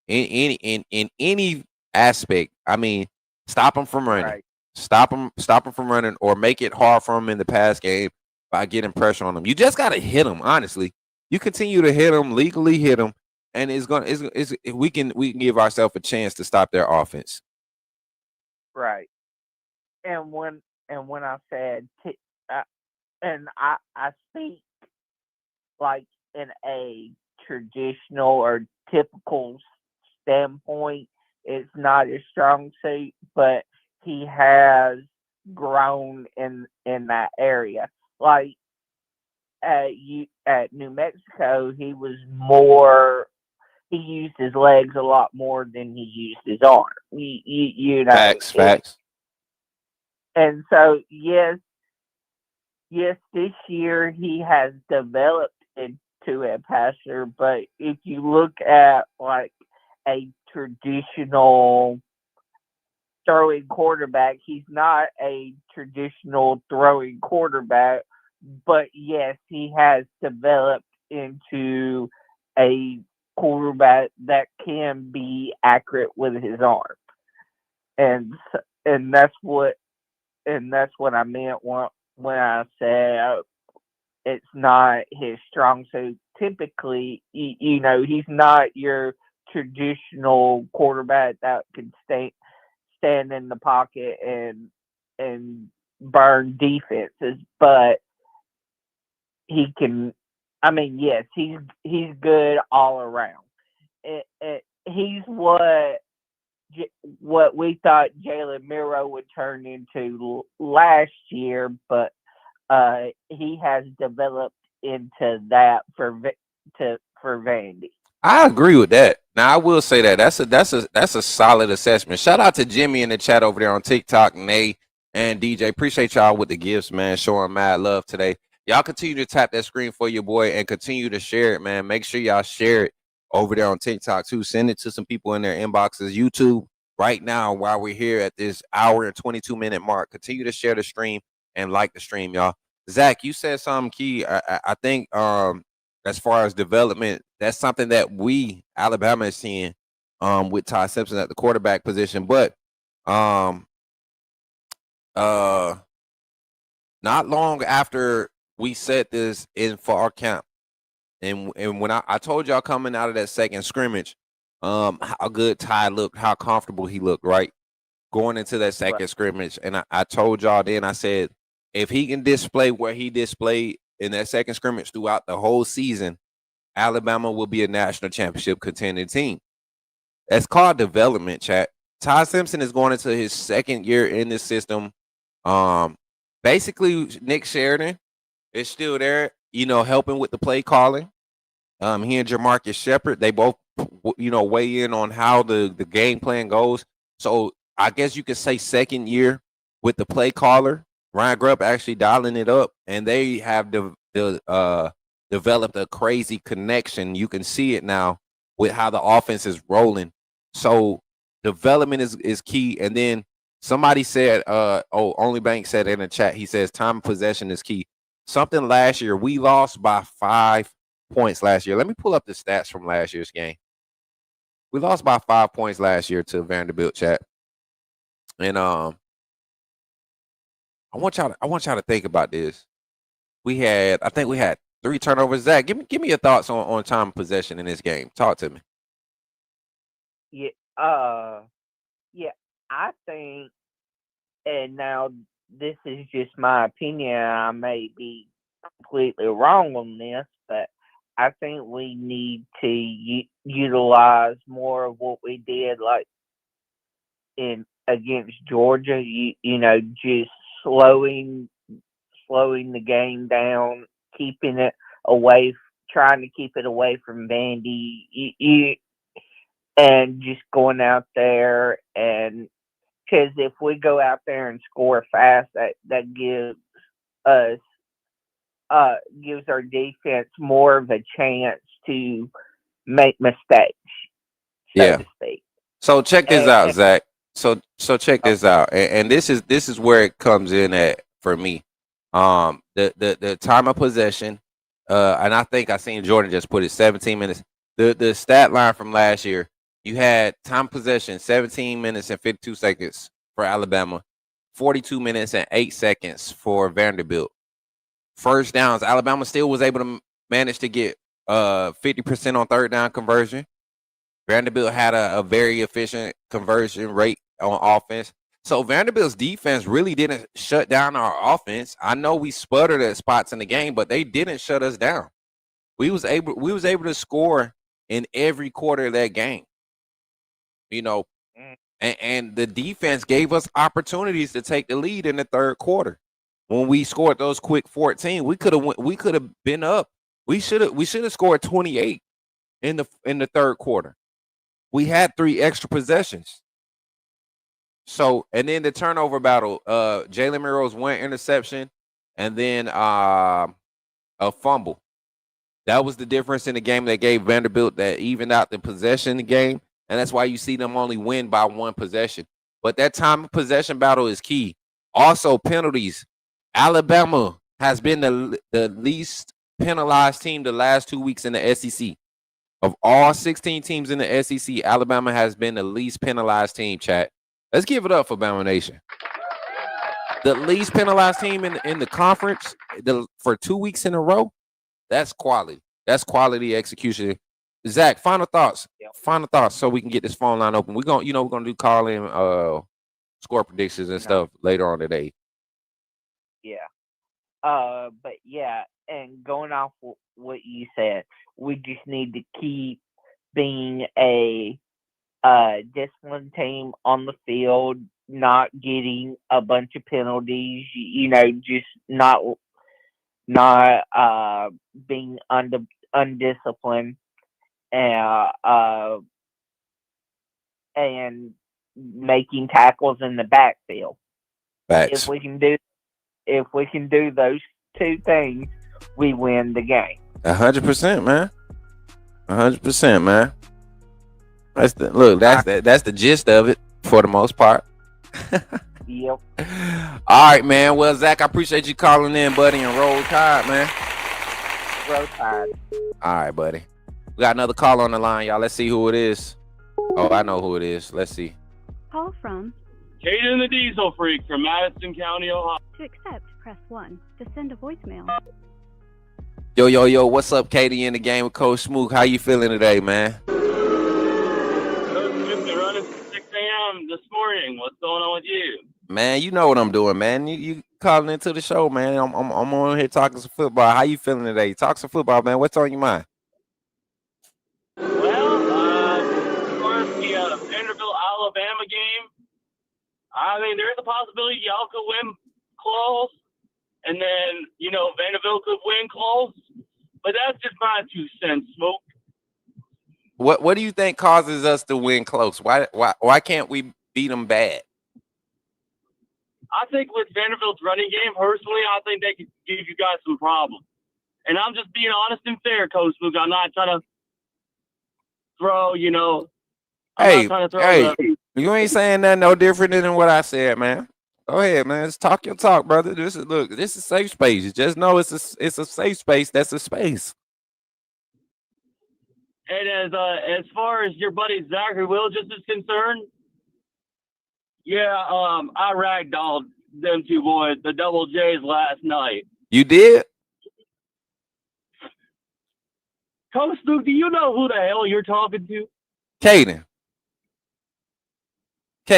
in any aspect, I mean, stop him from running. Stop him from running, or make it hard for him in the pass game by getting pressure on him. You just got to hit him, honestly. You continue to hit him, legally hit him, and we can give ourselves a chance to stop their offense. Right. And when I said, and I speak like in a traditional or typical standpoint, it's not his strong suit, but he has grown in that area. Like at New Mexico, he used his legs a lot more than he used his arm. Facts. And so yes, this year he has developed into a passer, but if you look at like a traditional throwing quarterback, he's not a traditional throwing quarterback, but yes, he has developed into a quarterback that can be accurate with his arm, and that's what I meant when I said it's not his strong suit. Typically, he's not your traditional quarterback that can stand in the pocket and burn defenses, but he can. I mean, yes, he's good all around. He's what what we thought Jalen Miro would turn into last year, but he has developed into that for Vandy. I agree with that. Now I will say that that's a solid assessment. Shout out to Jimmy in the chat over there on TikTok, Nay and DJ. Appreciate y'all with the gifts, man. Showing mad love today. Y'all continue to tap that screen for your boy and continue to share it, man. Make sure y'all share it over there on TikTok too. Send it to some people in their inboxes. YouTube right now while we're here at this hour and 22-minute mark. Continue to share the stream and like the stream, y'all. Zach, you said something key. I think as far as development, that's something that Alabama is seeing with Ty Simpson at the quarterback position. But not long after we set this in for our camp, and when I told y'all coming out of that second scrimmage, how good Ty looked, how comfortable he looked, right? Going into that second scrimmage. And I told y'all then, I said, if he can display what he displayed in that second scrimmage throughout the whole season, Alabama will be a national championship contending team. That's called development, chat. Ty Simpson is going into his second year in this system. Basically, Nick Sheridan is still there, helping with the play calling. He and Jamarcus Shepard, they both, weigh in on how the game plan goes. So I guess you could say second year with the play caller. Ryan Grubb actually dialing it up, and they have developed a crazy connection. You can see it now with how the offense is rolling. So development is key. And then somebody said, Only Bank said in the chat, he says time of possession is key. Something last year, we lost by 5 points last year. Let me pull up the stats from last year's game. We lost by 5 points last year to Vanderbilt, chat. And I want y'all to think about this. I think we had 3 turnovers. Zach, give me your thoughts on time of possession in this game. Talk to me. Yeah, I think, and now this is just my opinion. I may be completely wrong on this, but I think we need to utilize more of what we did, like against Georgia. Just slowing the game down, keeping it away, trying to keep it away from Vandy, and just going out there, and because if we go out there and score fast, that gives us gives our defense more of a chance to make mistakes, so to speak. So check this out, Zach. So check this out, and this is where it comes in at for me. The time of possession, and I think I seen Jordan just put it 17 minutes. The stat line from last year, you had time possession 17 minutes and 52 seconds for Alabama, 42 minutes and 8 seconds for Vanderbilt. First downs, Alabama still was able to manage to get 50% on third down conversion. Vanderbilt had a very efficient conversion rate on offense. So Vanderbilt's defense really didn't shut down our offense. I know we sputtered at spots in the game, but they didn't shut us down. We was able to score in every quarter of that game. And the defense gave us opportunities to take the lead in the third quarter. When we scored those quick 14, we could have been up. We should have scored 28 in the third quarter. We had 3 extra possessions. So, and then the turnover battle, Jalen Miro's 1 interception and then a fumble. That was the difference in the game that gave Vanderbilt, that evened out the possession game. And that's why you see them only win by 1 possession. But that time of possession battle is key. Also, penalties. Alabama has been the least penalized team the last 2 weeks in the SEC. Of all 16 teams in the SEC, Alabama has been the least penalized team, chat. Let's give it up for Bama Nation. The least penalized team in the conference for 2 weeks in a row, that's quality. That's quality execution. Zach, final thoughts. Final thoughts so we can get this phone line open. We're gonna do call-in score predictions and stuff later on today. Yeah. But yeah, and going off what you said, we just need to keep being a disciplined team on the field, not getting a bunch of penalties, just not being undisciplined, and making tackles in the backfield. Facts. If we can do those two things, we win the game. 100%, man. 100%, man. That's the gist of it for the most part. Yep. All right, man. Well, Zach, I appreciate you calling in, buddy, and roll tide, man. Roll tide. All right, buddy. We got another call on the line, y'all. Let's see who it is. Oh, I know who it is. Let's see. Call from Caden the Diesel Freak from Madison County, Ohio. to accept, press 1. To send a voicemail. Yo, what's up, Katie, in the game with Coach Smook? How you feeling today, man? Coach Smook been running since 6 a.m. this morning. What's going on with you? Man, you know what I'm doing, man. You calling into the show, man. I'm on here talking some football. How you feeling today? Talk some football, man. What's on your mind? Well, as far as the Vanderbilt Alabama game, I mean, there's a possibility y'all could win close, and then Vanderbilt could win close. But that's just my 2 cents, Smoke. What do you think causes us to win close? Why can't we beat them bad? I think with Vanderbilt's running game, personally, I think they could give you guys some problems. And I'm just being honest and fair, Coach Smook. I'm not trying to throw, Hey, you ain't saying nothing no different than what I said, man. Go ahead, man. Just talk your talk, brother. This is safe space. Just know it's a safe space. That's a space. And as far as your buddy Zachary Wilgis is concerned, I ragdolled them 2 boys, the Double J's, last night. You did? Coach Smook, do you know who the hell you're talking to? Caden. Do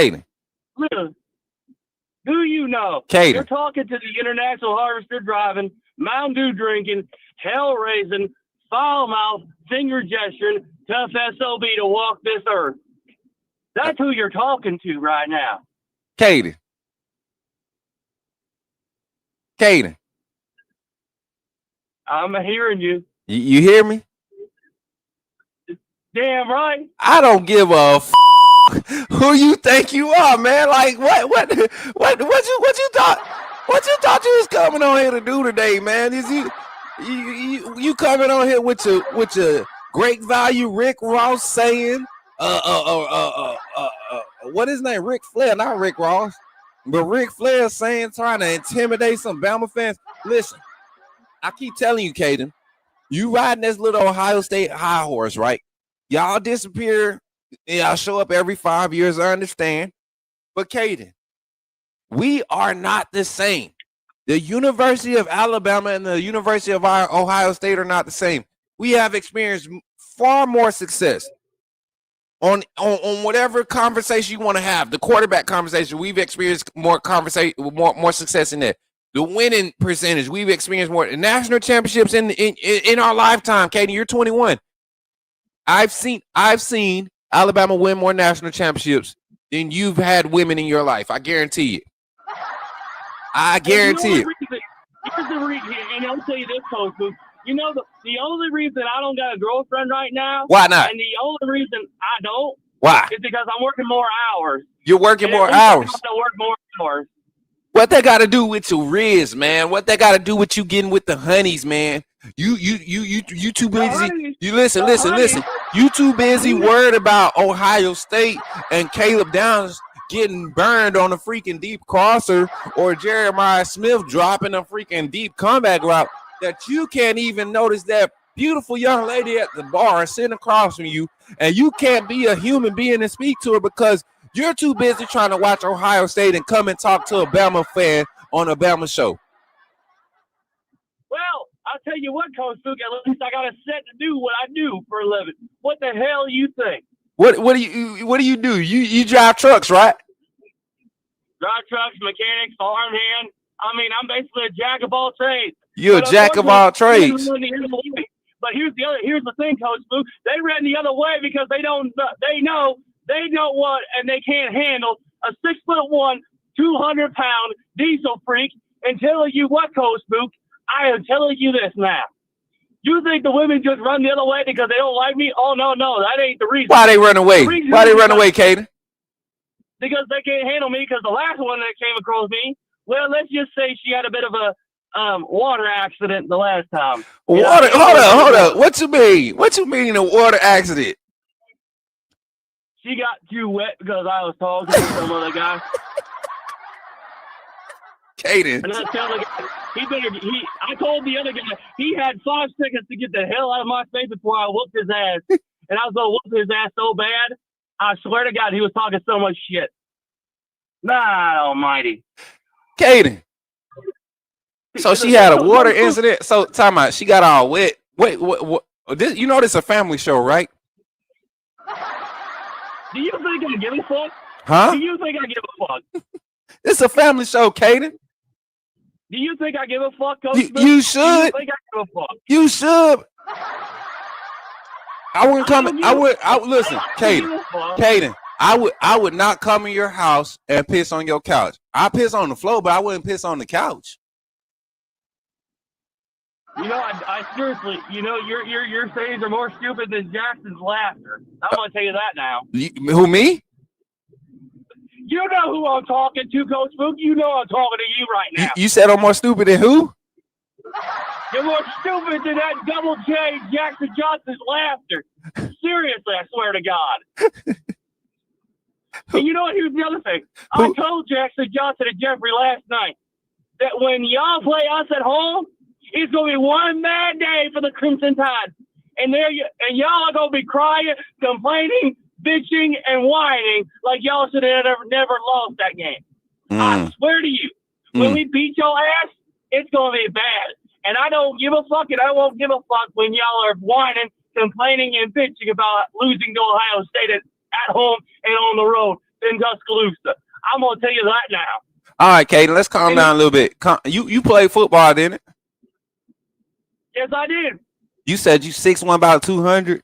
you know? Caden. You're talking to the International Harvester driving, Mountain Dew drinking, hell raising, foul mouth, finger gesturing, tough SOB to walk this earth. That's who you're talking to right now. Caden. I'm hearing you. You hear me? Damn right. I don't give a who you think you are, man. Like what you thought you was coming on here to do today, man? Is you coming on here with your great value Rick Ross saying what is his name? Ric Flair, not Rick Ross, but Ric Flair saying, trying to intimidate some Bama fans. Listen, I keep telling you, Caden, you riding this little Ohio State high horse, right? Y'all disappear. Y'all show up every 5 years, I understand. But Caden, we are not the same. The University of Alabama and the University of Ohio State are not the same. We have experienced far more success on whatever conversation you want to have. The quarterback conversation, we've experienced more success in that. The winning percentage, we've experienced more national championships in our lifetime. Caden, you're 21. I've seen Alabama win more national championships than you've had women in your life. I guarantee you. I guarantee it. Here's the reason, and I'll tell you this, Coach Luke. You know, the only reason I don't got a girlfriend right now. Why not? And the only reason I don't. Why? Is because I'm working more hours. You're working more hours. I work more hours. What that got to do with your Riz, man? What that got to do with you getting with the honeys, man? You too busy. You listen. You too busy worried about Ohio State and Caleb Downs getting burned on a freaking deep crosser or Jeremiah Smith dropping a freaking deep comeback route that you can't even notice that beautiful young lady at the bar sitting across from you, and you can't be a human being and speak to her because you're too busy trying to watch Ohio State and come and talk to a Bama fan on a Bama show. Well, I'll tell you what, Coach Luke, at least I got a set to do what I do for a living. What the hell you think? What do you do? You drive trucks, right? Drive trucks, mechanics, farmhand. I mean, I'm basically a jack of all trades. You're a jack of all trades. But here's the thing, Coach Luke. They ran the other way because they know they don't want and they can't handle a 6'1", 200-pound diesel freak. And telling you what, Coach Smook, I am telling you this now. You think the women just run the other way because they don't like me? Oh, no, that ain't the reason. Why they run away? Why they run away, Caden? Because they can't handle me because the last one that came across me, well, let's just say she had a bit of a water accident the last time. Water? Hold up. What you mean? What you mean a water accident? She got too wet because I was talking to some other guy. Caden. And I tell the guy, I told the other guy he had 5 seconds to get the hell out of my face before I whooped his ass. And I was going to whoop his ass so bad, I swear to God, he was talking so much shit. God almighty. Caden. So she had a water incident. So time out. She got all wet. Wait, what? This, you know this is a family show, right? Do you think I give a fuck? Huh? Do you think I give a fuck? It's a family show, Caden. Do you think I give a fuck, Coach? You should. Do you think I give a fuck? You should. I wouldn't come. I would listen, Caden. I would not come in your house and piss on your couch. I piss on the floor, but I wouldn't piss on the couch. You know, I seriously, you know, your sayings are more stupid than Jackson's laughter. I'm gonna tell you that now. Who, me? You know who I'm talking to, Coach Smook. You know I'm talking to you right now. You said I'm more stupid than who? You're more stupid than that double J Jackson Johnson's laughter. Seriously, I swear to God. And you know what? Here's the other thing. I told Jackson Johnson and Jeffrey last night that when y'all play us at home, it's gonna be one bad day for the Crimson Tide, and y'all are gonna be crying, complaining, bitching, and whining like y'all should have never lost that game. I swear to you, when we beat your ass, it's gonna be bad. And I don't give a fuck, and I won't give a fuck when y'all are whining, complaining, and bitching about losing to Ohio State at home and on the road in Tuscaloosa. I'm gonna tell you that now. All right, Caden, let's calm down a little bit. You played football, didn't it? Yes, I did. You said you 6'1", about 200.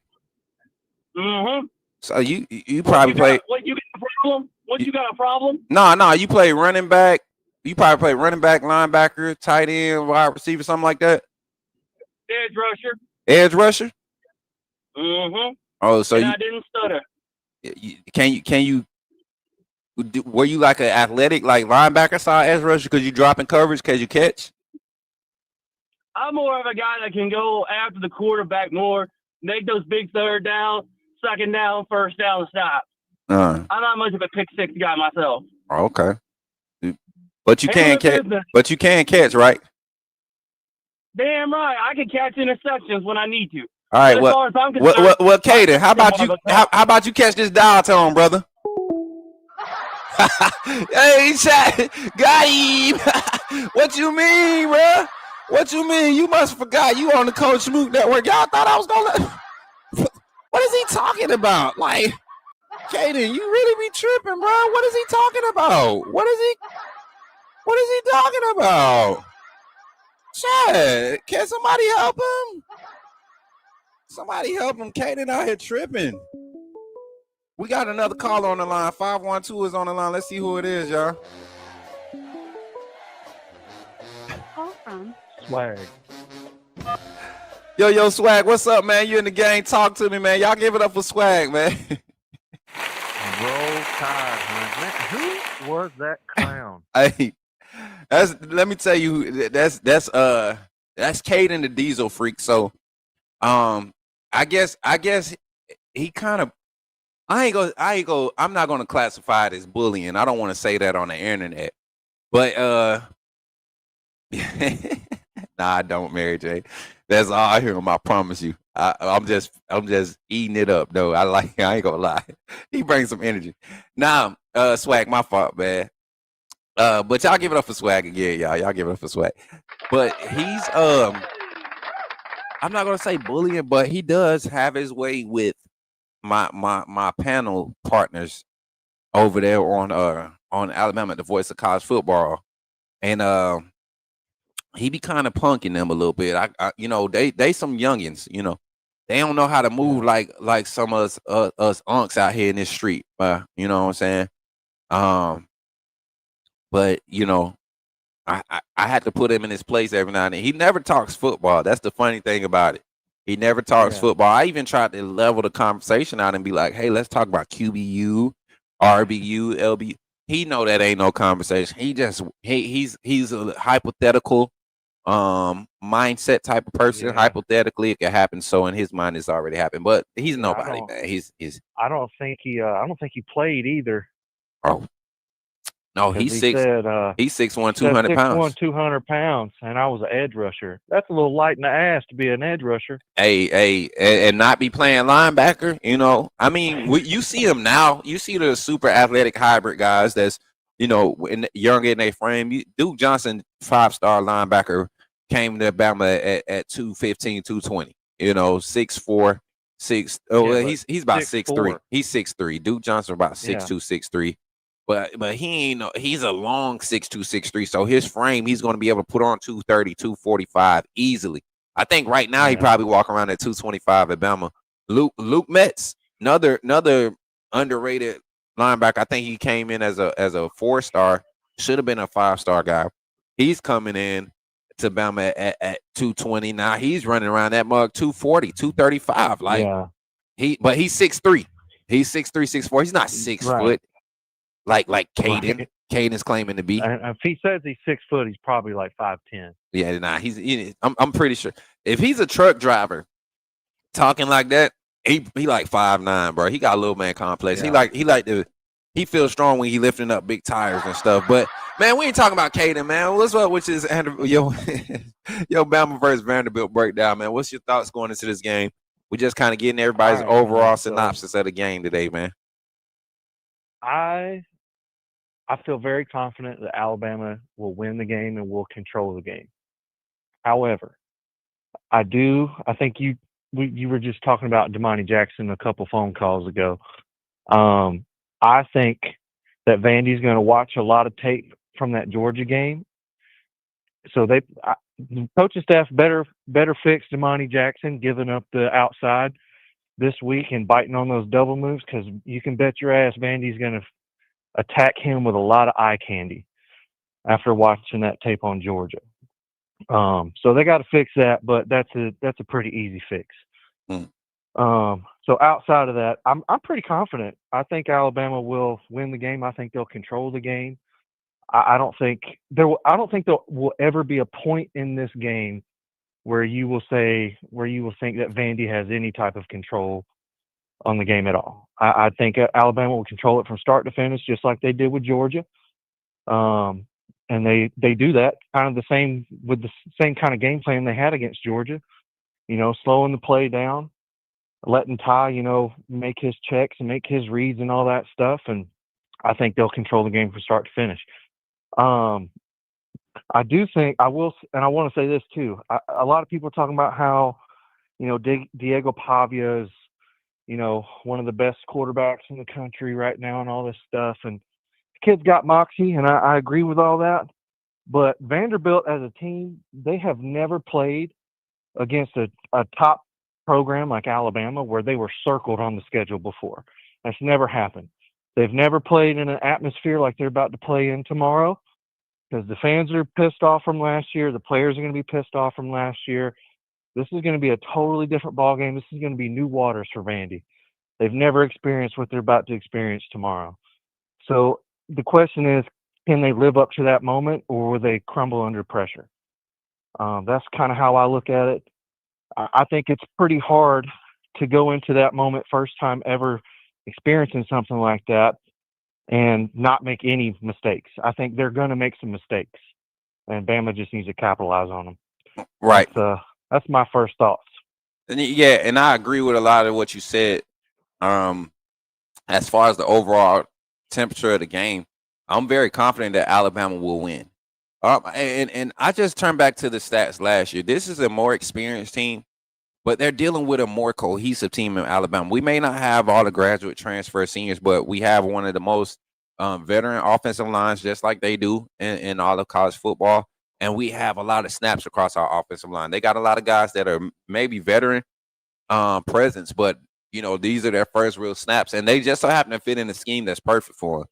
Mm-hmm. So you probably played. What you got a problem? You got a problem? No, you play running back. You probably play running back, linebacker, tight end, wide receiver, something like that. Edge rusher. Edge rusher. Mm-hmm. Oh, so I didn't stutter. Can you? Were you like an athletic, like linebacker side edge rusher? Because you drop in coverage, because you catch. I'm more of a guy that can go after the quarterback more, make those big third down, second down, first down stops. I'm not much of a pick six guy myself. Okay. But you can catch. But you can catch, right? Damn right. I can catch interceptions when I need to. All right. Well, Caden, how about you? How about you catch this dial tone, brother? Hey, chat, got him. What you mean, bro? What you mean? You must have forgot you on the Coach Smook Network. Y'all thought I was gonna. What is he talking about? Like, Caden, you really be tripping, bro. What is he talking about? What is he talking about? Chat, can somebody help him? Somebody help him. Caden out here tripping. We got another caller on the line. 512 is on the line. Let's see who it is, y'all. Call from Swag. Yo, Swag, what's up, man? You in the game? Talk to me, man. Y'all give it up for Swag, man. Roll Tide, man. Who was that clown? Hey, let me tell you, that's Caden the Diesel Freak. So, I guess he kind of. I'm not gonna classify it as bullying. I don't want to say that on the internet, but nah, I don't, Mary J. That's all I hear him. I promise you. I'm just eating it up, though. I ain't gonna lie. He brings some energy. Now, Swag, my fault, man. But y'all give it up for Swag again, y'all. Y'all give it up for Swag. But he's I'm not gonna say bullying, but he does have his way with my panel partners over there on Alabama, the voice of college football, and he be kind of punking them a little bit. I they some youngins, They don't know how to move like some of us unks out here in this street. You know what I'm saying? But I had to put him in his place every now and then. He never talks football. That's the funny thing about it. He never talks football. I even tried to level the conversation out and be like, "Hey, let's talk about QBU, RBU, LB." He know that ain't no conversation. He's a hypothetical mindset type of person. Yeah. Hypothetically, it could happen. So in his mind, it's already happened. But he's nobody, man. He's. I don't think he played either. Oh. No, he's 6'1", 200 pounds. 200 pounds, and I was an edge rusher. That's a little light in the ass to be an edge rusher. Hey, and not be playing linebacker. I mean, you see him now. You see the super athletic hybrid guys that's, younger in their frame. Duke Johnson, 5-star linebacker, came to Bama at 215, 220. 6'4", 6. Oh, yeah, he's about 6'3". He's 6'3". Duke Johnson about 6'2", 6'3". But he's a long 6'2", 6'3". So his frame, he's going to be able to put on 230, 245 easily. I think right now he probably walk around at 225 at Bama. Luke Metz, another underrated linebacker. I think he came in as a 4-star. Should have been a 5-star guy. He's coming in to Bama at 220. Now he's running around that mug 240, 235. He's 6'3". He's 6'3", 6'4". He's not 6 foot. Like Caden. Caden's claiming to be. And if he says he's 6 foot, he's probably like 5'10". Yeah, nah. I'm pretty sure if he's a truck driver talking like that, he like 5'9", bro. He got a little man complex. Yeah. He feels strong when he lifting up big tires and stuff. But man, we ain't talking about Caden, man. What's up with this yo Bama versus Vanderbilt breakdown, man? What's your thoughts going into this game? We just kind of getting everybody's overall synopsis of the game today, man. I feel very confident that Alabama will win the game and will control the game. However, I think you were just talking about Damani Jackson a couple phone calls ago. I think that Vandy's going to watch a lot of tape from that Georgia game. So the coaching staff better fix Damani Jackson giving up the outside this week and biting on those double moves, because you can bet your ass Vandy's going to attack him with a lot of eye candy after watching that tape on Georgia. So they got to fix that, but that's a pretty easy fix. So outside of that, I'm pretty confident. I think Alabama will win the game. I think they'll control the game. I don't think there will ever be a point in this game where you will think that Vandy has any type of control on the game at all. I think Alabama will control it from start to finish, just like they did with Georgia. And they do that kind of the same kind of game plan they had against Georgia, slowing the play down, letting Ty, make his checks and make his reads and all that stuff. And I think they'll control the game from start to finish. I do think I will, and I want to say this too. A lot of people are talking about how, Diego Pavia is, one of the best quarterbacks in the country right now and all this stuff. And the kid's got moxie, and I agree with all that. But Vanderbilt as a team, they have never played against a top program like Alabama where they were circled on the schedule before. That's never happened. They've never played in an atmosphere like they're about to play in tomorrow, because the fans are pissed off from last year. The players are going to be pissed off from last year. This is going to be a totally different ball game. This is going to be new waters for Vandy. They've never experienced what they're about to experience tomorrow. So the question is, can they live up to that moment, or will they crumble under pressure? That's kind of how I look at it. I think it's pretty hard to go into that moment first time ever experiencing something like that and not make any mistakes. I think they're going to make some mistakes, and Bama just needs to capitalize on them. Right. That's my first thoughts. Yeah, and I agree with a lot of what you said. As far as the overall temperature of the game, I'm very confident that Alabama will win. And I just turned back to the stats last year. This is a more experienced team, but they're dealing with a more cohesive team in Alabama. We may not have all the graduate transfer seniors, but we have one of the most veteran offensive lines, just like they do in all of college football. And we have a lot of snaps across our offensive line. They got a lot of guys that are maybe veteran, presence, but these are their first real snaps, and they just so happen to fit in a scheme that's perfect for them.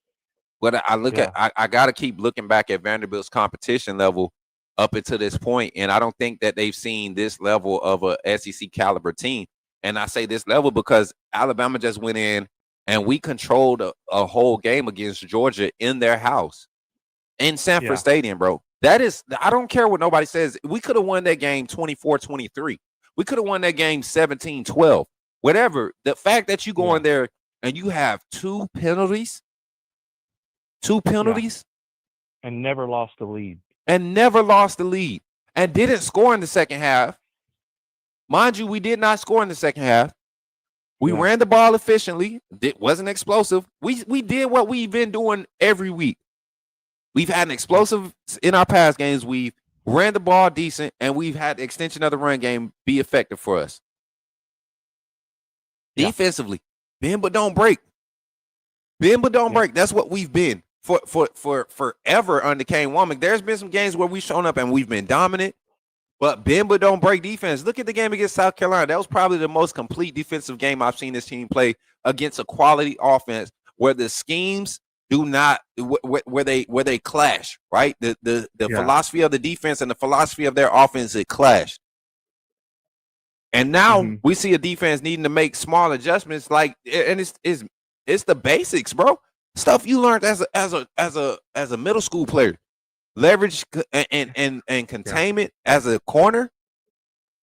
But I got to keep looking back at Vanderbilt's competition level up until this point, and I don't think that they've seen this level of a SEC caliber team. And I say this level because Alabama just went in and we controlled a whole game against Georgia in their house in Sanford Stadium, bro. That is, I don't care what nobody says. We could have won that game 24-23. We could have won that game 17-12. Whatever. The fact that you go in there and you have two penalties, and never lost the lead. And didn't score in the second half. Mind you, we did not score in the second half. We ran the ball efficiently. It wasn't explosive. We did what we've been doing every week. We've had an explosive in our past games. We've ran the ball decent, and we've had the extension of the run game be effective for us. Defensively, bend but don't break. Bend but don't break. That's what we've been for forever under Kane Womack. There's been some games where we've shown up and we've been dominant, but bend but don't break defense. Look at the game against South Carolina. That was probably the most complete defensive game I've seen this team play against a quality offense where the schemes do not where they clash, right? The philosophy of the defense and the philosophy of their offense, it clashed. And now we see a defense needing to make small adjustments, and it's the basics, bro. Stuff you learned as a middle school player. Leverage and containment as a corner,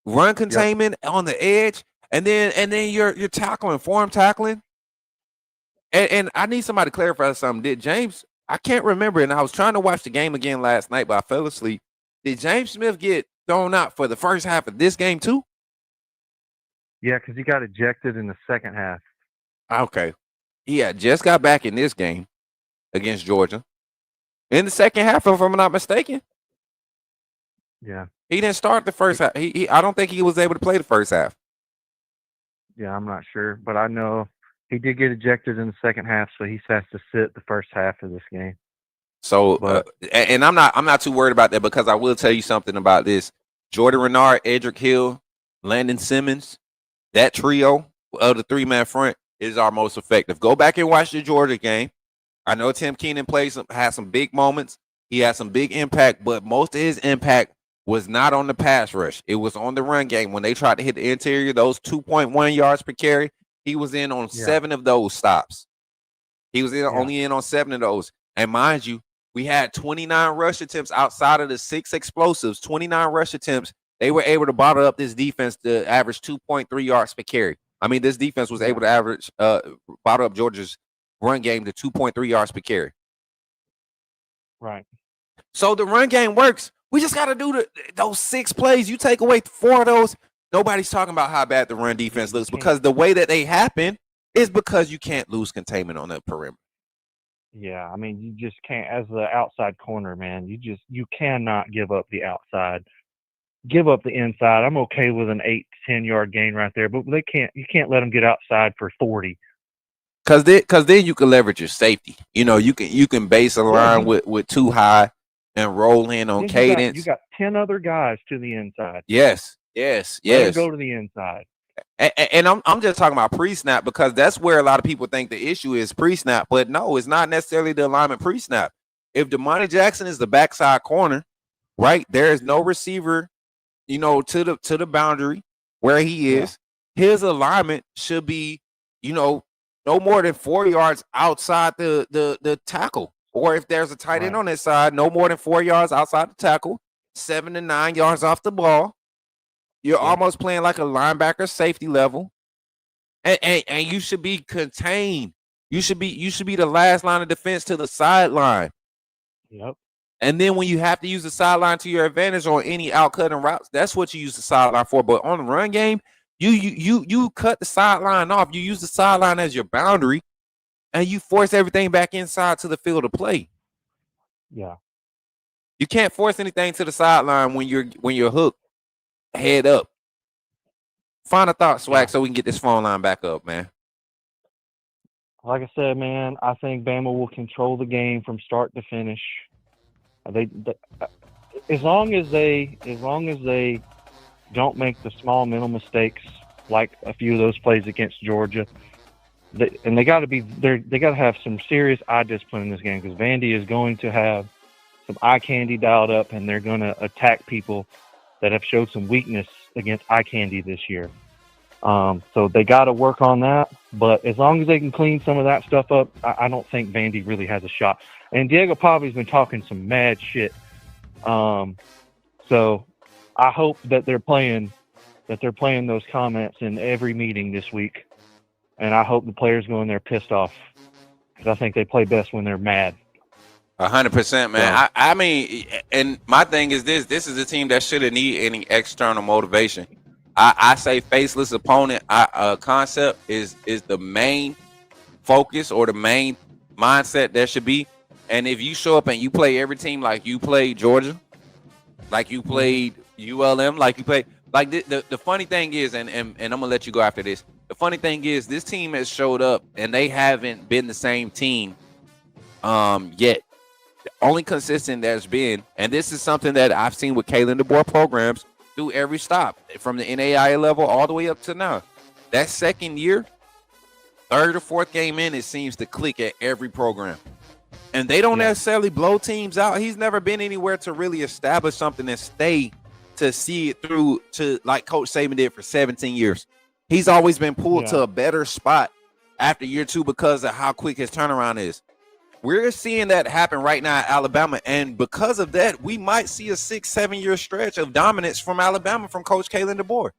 run containment on the edge, and then you're tackling, form tackling. And I need somebody to clarify something. Did James, I can't remember, and I was trying to watch the game again last night, but I fell asleep. Did James Smith get thrown out for the first half of this game too? Yeah, because he got ejected in the second half. Okay. He had just got back in this game against Georgia. In the second half, if I'm not mistaken. Yeah. He didn't start the first half. I don't think he was able to play the first half. Yeah, I'm not sure, but I know he did get ejected in the second half, so he has to sit the first half of this game. So, and I'm not too worried about that because I will tell you something about this. Jordan Renard, Edric Hill, Landon Simmons, that trio of the three-man front is our most effective. Go back and watch the Georgia game. I know Tim Keenan had some big moments. He had some big impact, but most of his impact was not on the pass rush. It was on the run game. When they tried to hit the interior, those 2.1 yards per carry, he was in on 7 of those stops. He was only in on 7 of those. And mind you, we had 29 rush attempts outside of the 6 explosives, 29 rush attempts. They were able to bottle up this defense to average 2.3 yards per carry. I mean, this defense was able to average bottle up Georgia's run game to 2.3 yards per carry. Right. So the run game works. We just got to do those 6 plays. You take away 4 of those, nobody's talking about how bad the run defense looks because the way that they happen is because you can't lose containment on the perimeter. Yeah, I mean, you just can't, as the outside corner, man, you cannot give up the outside. Give up the inside. I'm okay with an 8 to 10 yard gain right there, but you can't let them get outside for 40. Cause then you can leverage your safety. You can base a line with too high and roll in on cadence. You got 10 other guys to the inside. Yes. Let them go to the inside. And I'm just talking about pre-snap because that's where a lot of people think the issue is pre-snap, but no, it's not necessarily the alignment pre-snap. If Damani Jackson is the backside corner, right, there is no receiver, to the boundary where he is. His alignment should be, no more than 4 yards outside the tackle. Or if there's a tight end on that side, no more than 4 yards outside the tackle, 7 to 9 yards off the ball. You're almost playing like a linebacker safety level. And you should be contained. You should be the last line of defense to the sideline. Yep. And then when you have to use the sideline to your advantage on any outcutting routes, that's what you use the sideline for. But on the run game, you cut the sideline off. You use the sideline as your boundary, and you force everything back inside to the field of play. Yeah. You can't force anything to the sideline when you're hooked head up. Final thought, Swag, so we can get this phone line back up, man. Like I said, man, I think Bama will control the game from start to finish. As long as they don't make the small mental mistakes like a few of those plays against Georgia. They got to be there. They got to have some serious eye discipline in this game because Vandy is going to have some eye candy dialed up, and they're going to attack people that have showed some weakness against eye candy this year. So they got to work on that. But as long as they can clean some of that stuff up, I don't think Vandy really has a shot. And Diego Pavi's been talking some mad shit. So I hope that they're playing those comments in every meeting this week. And I hope the players go in there pissed off because I think they play best when they're mad. 100%, man. Yeah. I mean, and my thing is this is a team that shouldn't need any external motivation. I say faceless opponent concept is the main focus or the main mindset there should be. And if you show up and you play every team like you played Georgia, like you played ULM, like you played, like the funny thing is, and I'm gonna let you go after this. The funny thing is, this team has showed up and they haven't been the same team yet. The only consistent there's been, and this is something that I've seen with Kalen DeBoer programs through every stop, from the NAIA level all the way up to now. That second year, third or fourth game in, it seems to click at every program. And they don't necessarily blow teams out. He's never been anywhere to really establish something and stay to see it through to like Coach Saban did for 17 years. He's always been pulled to a better spot after year two because of how quick his turnaround is. We're seeing that happen right now at Alabama, and because of that, we might see a 6-7 year stretch of dominance from Alabama from Coach Kalen DeBoer.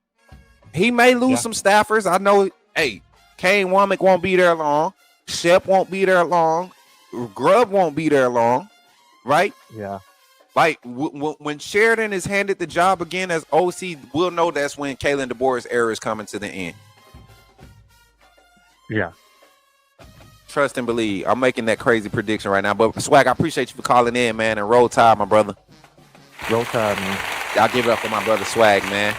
He may lose some staffers. I know, hey, Kane Womack won't be there long. Shep won't be there long. Grubb won't be there long, right? Yeah. Like, when Sheridan is handed the job again as OC, we'll know that's when Kalen DeBoer's era is coming to the end. Yeah. Trust and believe. I'm making that crazy prediction right now. But, Swag, I appreciate you for calling in, man, and roll tide, my brother. Roll tide, man. Y'all give it up for my brother Swag, man.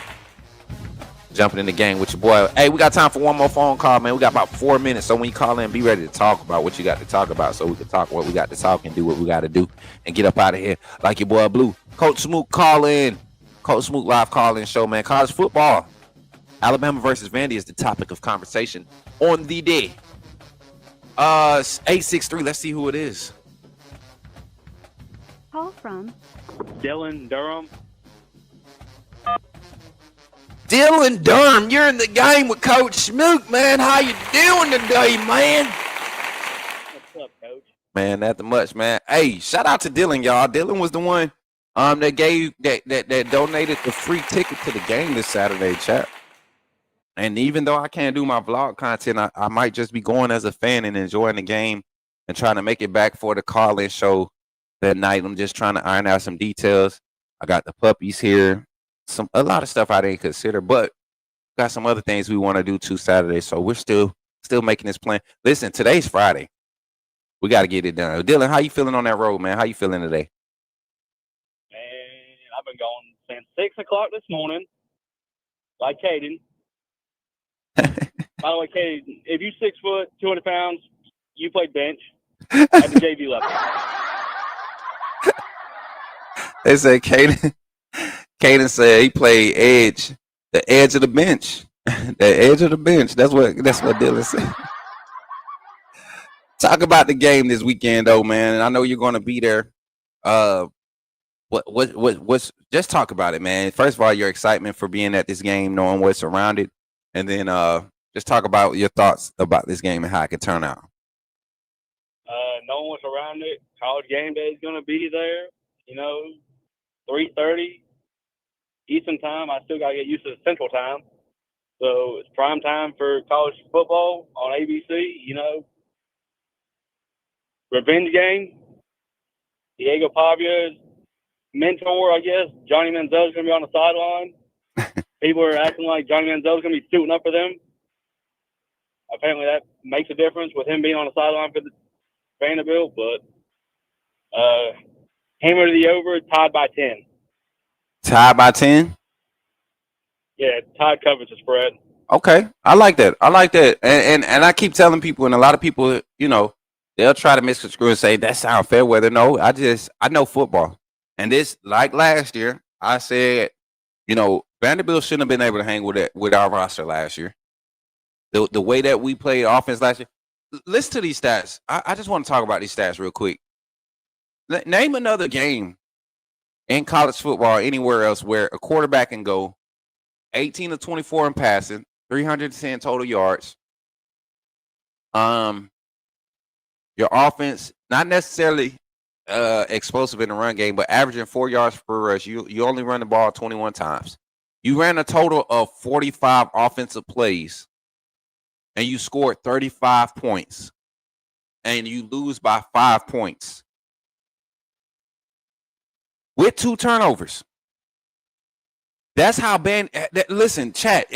Jumping in the game with your boy. Hey, we got time for one more phone call, man. We got about 4 minutes. So when you call in, be ready to talk about what you got to talk about so we can talk what we got to talk and do what we got to do and get up out of here like your boy Blue. Coach Smook, call in. Coach Smook live call-in show, man. College football. Alabama versus Vandy is the topic of conversation on the day. 863. Let's see who it is. Call from Dylan Durham. Dylan Durham, you're in the game with Coach Smook, man. How you doing today, man? What's up, Coach? Man, nothing much, man. Hey, shout out to Dylan, y'all. Dylan was the one that gave that donated the free ticket to the game this Saturday, chat. And even though I can't do my vlog content, I might just be going as a fan and enjoying the game and trying to make it back for the call-in show that night. I'm just trying to iron out some details. I got the puppies here. A lot of stuff I didn't consider, but got some other things we want to do too Saturday. So we're still making this plan. Listen, today's Friday. We got to get it done. Dylan, how you feeling on that road, man? How you feeling today? Man, I've been going since 6 o'clock this morning, like Caden. By the way, Caden, if you 6 foot, 200 pounds, you played bench at the JV level. They say Caden said he played edge, the edge of the bench. The edge of the bench. That's what Dylan said. Talk about the game this weekend, though, man. And I know you're going to be there. What's just talk about it, man. First of all, your excitement for being at this game, knowing what's around it, and then just talk about your thoughts about this game and how it could turn out. Knowing what's around it, college game day is going to be there. 3:30 Eastern time. I still got to get used to the Central time. So it's prime time for college football on ABC. Revenge game. Diego Pavia's mentor, I guess, Johnny Manziel's going to be on the sideline. People are acting like Johnny Manziel's going to be suiting up for them. Apparently that makes a difference with him being on the sideline for the Vanderbilt. But hammer to the over, tied by 10. Tied by 10? Yeah, tied covers the spread. Okay, I like that. And I keep telling people, and a lot of people, they'll try to misconstrue and say that sounds fair weather. No, I know football. And this, like last year, I said, Vanderbilt shouldn't have been able to hang with our roster last year. The way that we played offense last year. Listen to these stats. I just want to talk about these stats real quick. Name another game in college football anywhere else where a quarterback can go 18 to 24 in passing, 310 total yards. Your offense, not necessarily explosive in the run game, but averaging 4 yards per rush. You only run the ball 21 times. You ran a total of 45 offensive plays, and you scored 35 points, and you lose by 5 points with 2 turnovers. That's how bad. Listen, chat.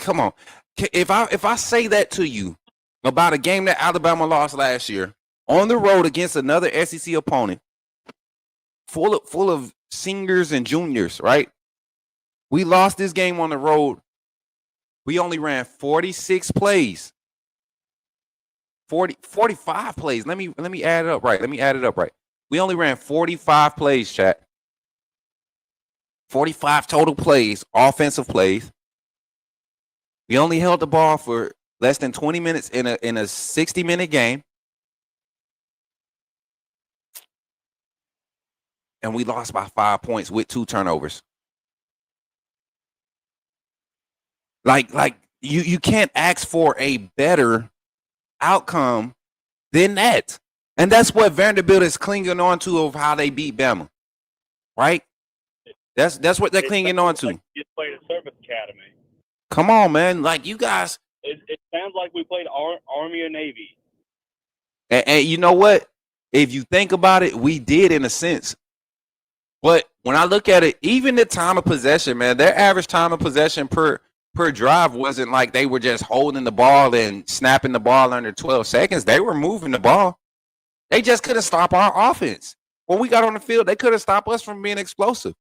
Come on. If I say that to you about a game that Alabama lost last year on the road against another SEC opponent, full of seniors and juniors, right? We lost this game on the road. We only ran 46 plays. 45 plays. Let me add it up right. We only ran 45 plays, chat. 45 total plays, offensive plays. We only held the ball for less than 20 minutes in a 60-minute game. And we lost by 5 points with 2 turnovers. Like you can't ask for a better outcome than that. And that's what Vanderbilt is clinging on to of how they beat Bama. Right? That's what they're clinging on to. Like you played at Service Academy. Come on, man. Like, you guys. It sounds like we played Army or Navy. And you know what? If you think about it, we did in a sense. But when I look at it, even the time of possession, man, their average time of possession per drive wasn't like they were just holding the ball and snapping the ball under 12 seconds. They were moving the ball. They just couldn't stop our offense. When we got on the field, they couldn't stop us from being explosive.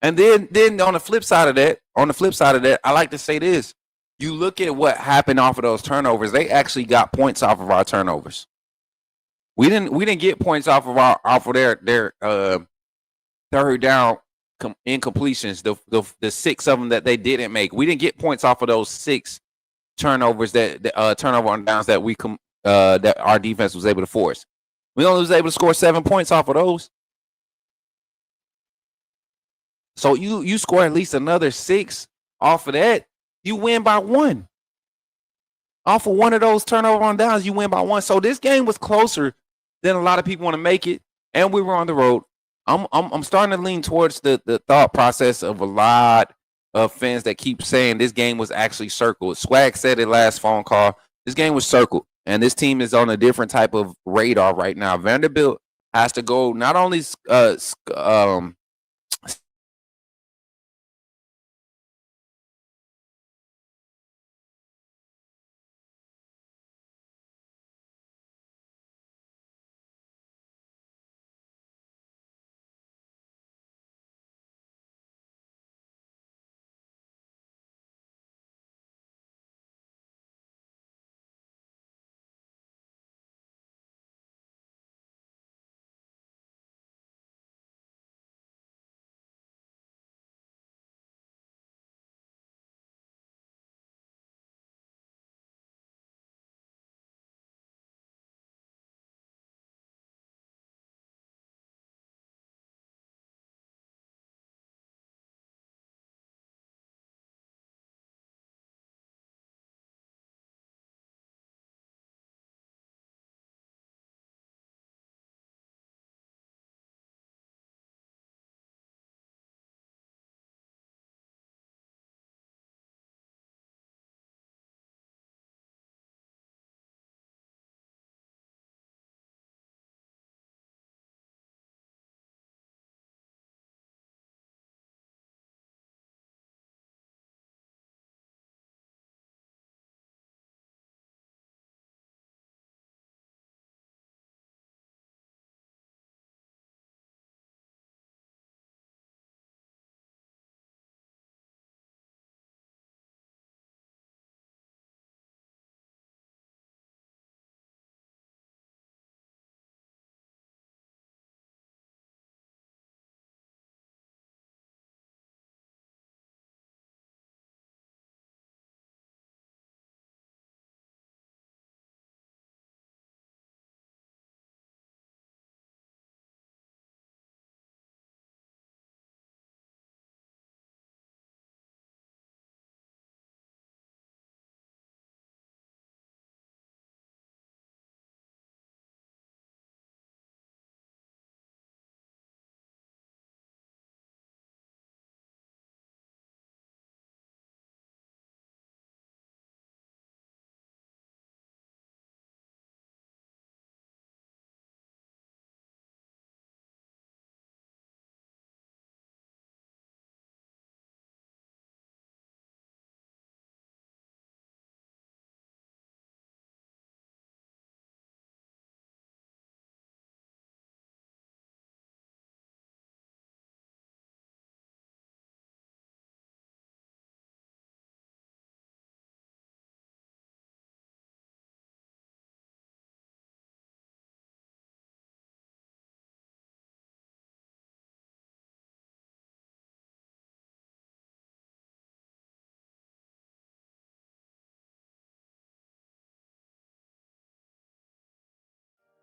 And then on the flip side of that, I like to say this. You look at what happened off of those turnovers. They actually got points off of our turnovers. We didn't get points off of their third down incompletions. The 6 of them that they didn't make. We didn't get points off of those 6 turnovers that turnover on downs that that our defense was able to force. We only was able to score 7 points off of those. So you score at least another 6 off of that, you win by 1. Off of one of those turnover on downs, you win by 1. So this game was closer than a lot of people want to make it, and we were on the road. I'm starting to lean towards the thought process of a lot of fans that keep saying this game was actually circled. Swag said it last phone call. This game was circled, and this team is on a different type of radar right now. Vanderbilt has to go not only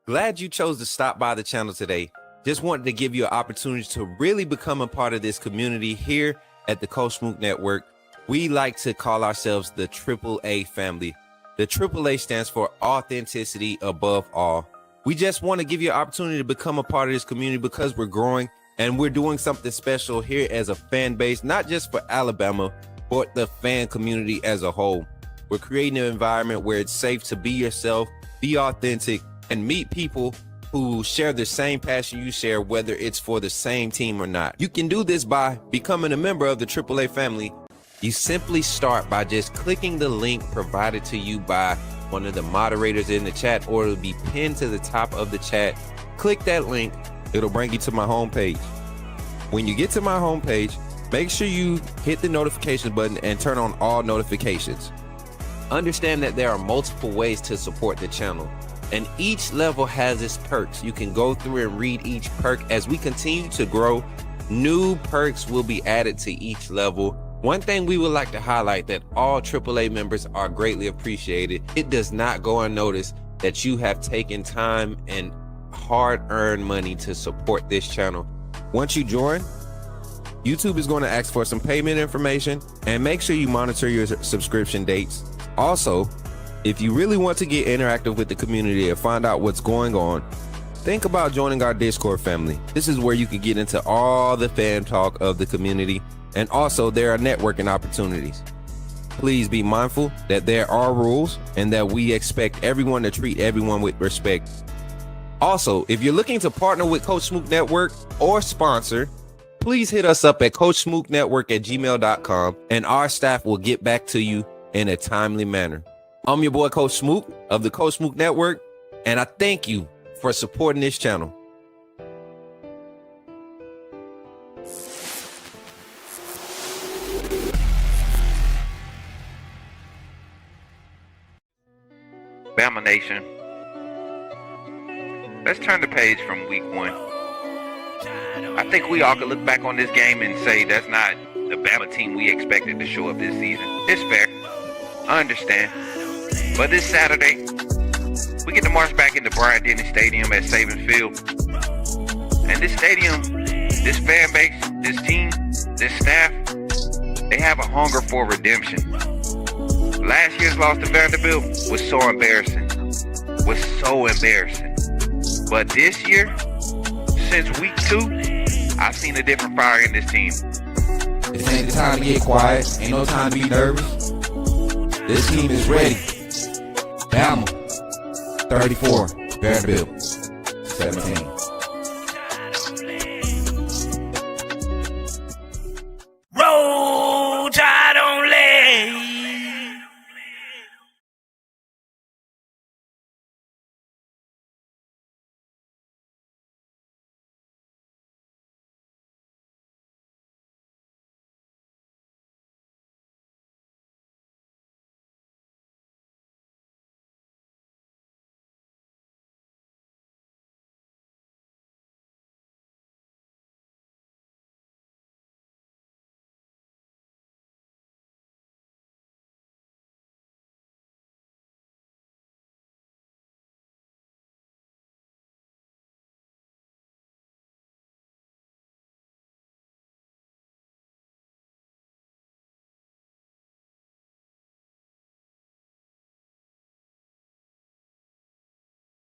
Glad you chose to stop by the channel today. Just wanted to give you an opportunity to really become a part of this community here at the Coach Smook Network. We like to call ourselves the AAA family. The AAA stands for authenticity above all. We just want to give you an opportunity to become a part of this community because we're growing and we're doing something special here as a fan base, not just for Alabama, but the fan community as a whole. We're creating an environment where it's safe to be yourself, be authentic, and meet people who share the same passion you share, whether it's for the same team or not. You can do this by becoming a member of the AAA family. You simply start by just clicking the link provided to you by one of the moderators in the chat, or it'll be pinned to the top of the chat. Click that link, it'll bring you to my homepage. When you get to my homepage, make sure you hit the notification button and turn on all notifications. Understand that there are multiple ways to support the channel, and each level has its perks. You can go through and read each perk. As we continue to grow, new perks will be added to each level. One thing we would like to highlight that all AAA members are greatly appreciated. It does not go unnoticed that you have taken time and hard-earned money to support this channel. Once you join, YouTube is going to ask for some payment information, and make sure you monitor your subscription dates. Also, if you really want to get interactive with the community and find out what's going on, think about joining our Discord family. This is where you can get into all the fan talk of the community, and also there are networking opportunities. Please be mindful that there are rules and that we expect everyone to treat everyone with respect. Also, if you're looking to partner with Coach Smook Network or sponsor, please hit us up at coachsmooknetwork@gmail.com, and our staff will get back to you in a timely manner. I'm your boy Coach Smook of the Coach Smook Network, and I thank you for supporting this channel. Bama Nation, let's turn the page from week 1. I think we all could look back on this game and say that's not the Bama team we expected to show up this season. It's fair. I understand. But this Saturday, we get to march back into Bryant-Denny Stadium at Saban Field. And this stadium, this fan base, this team, this staff, they have a hunger for redemption. Last year's loss to Vanderbilt was so embarrassing. But this year, since week 2, I've seen a different fire in this team. This ain't the time to get quiet. Ain't no time to be nervous. This team is ready. Bama, 34, Vanderbilt, 17.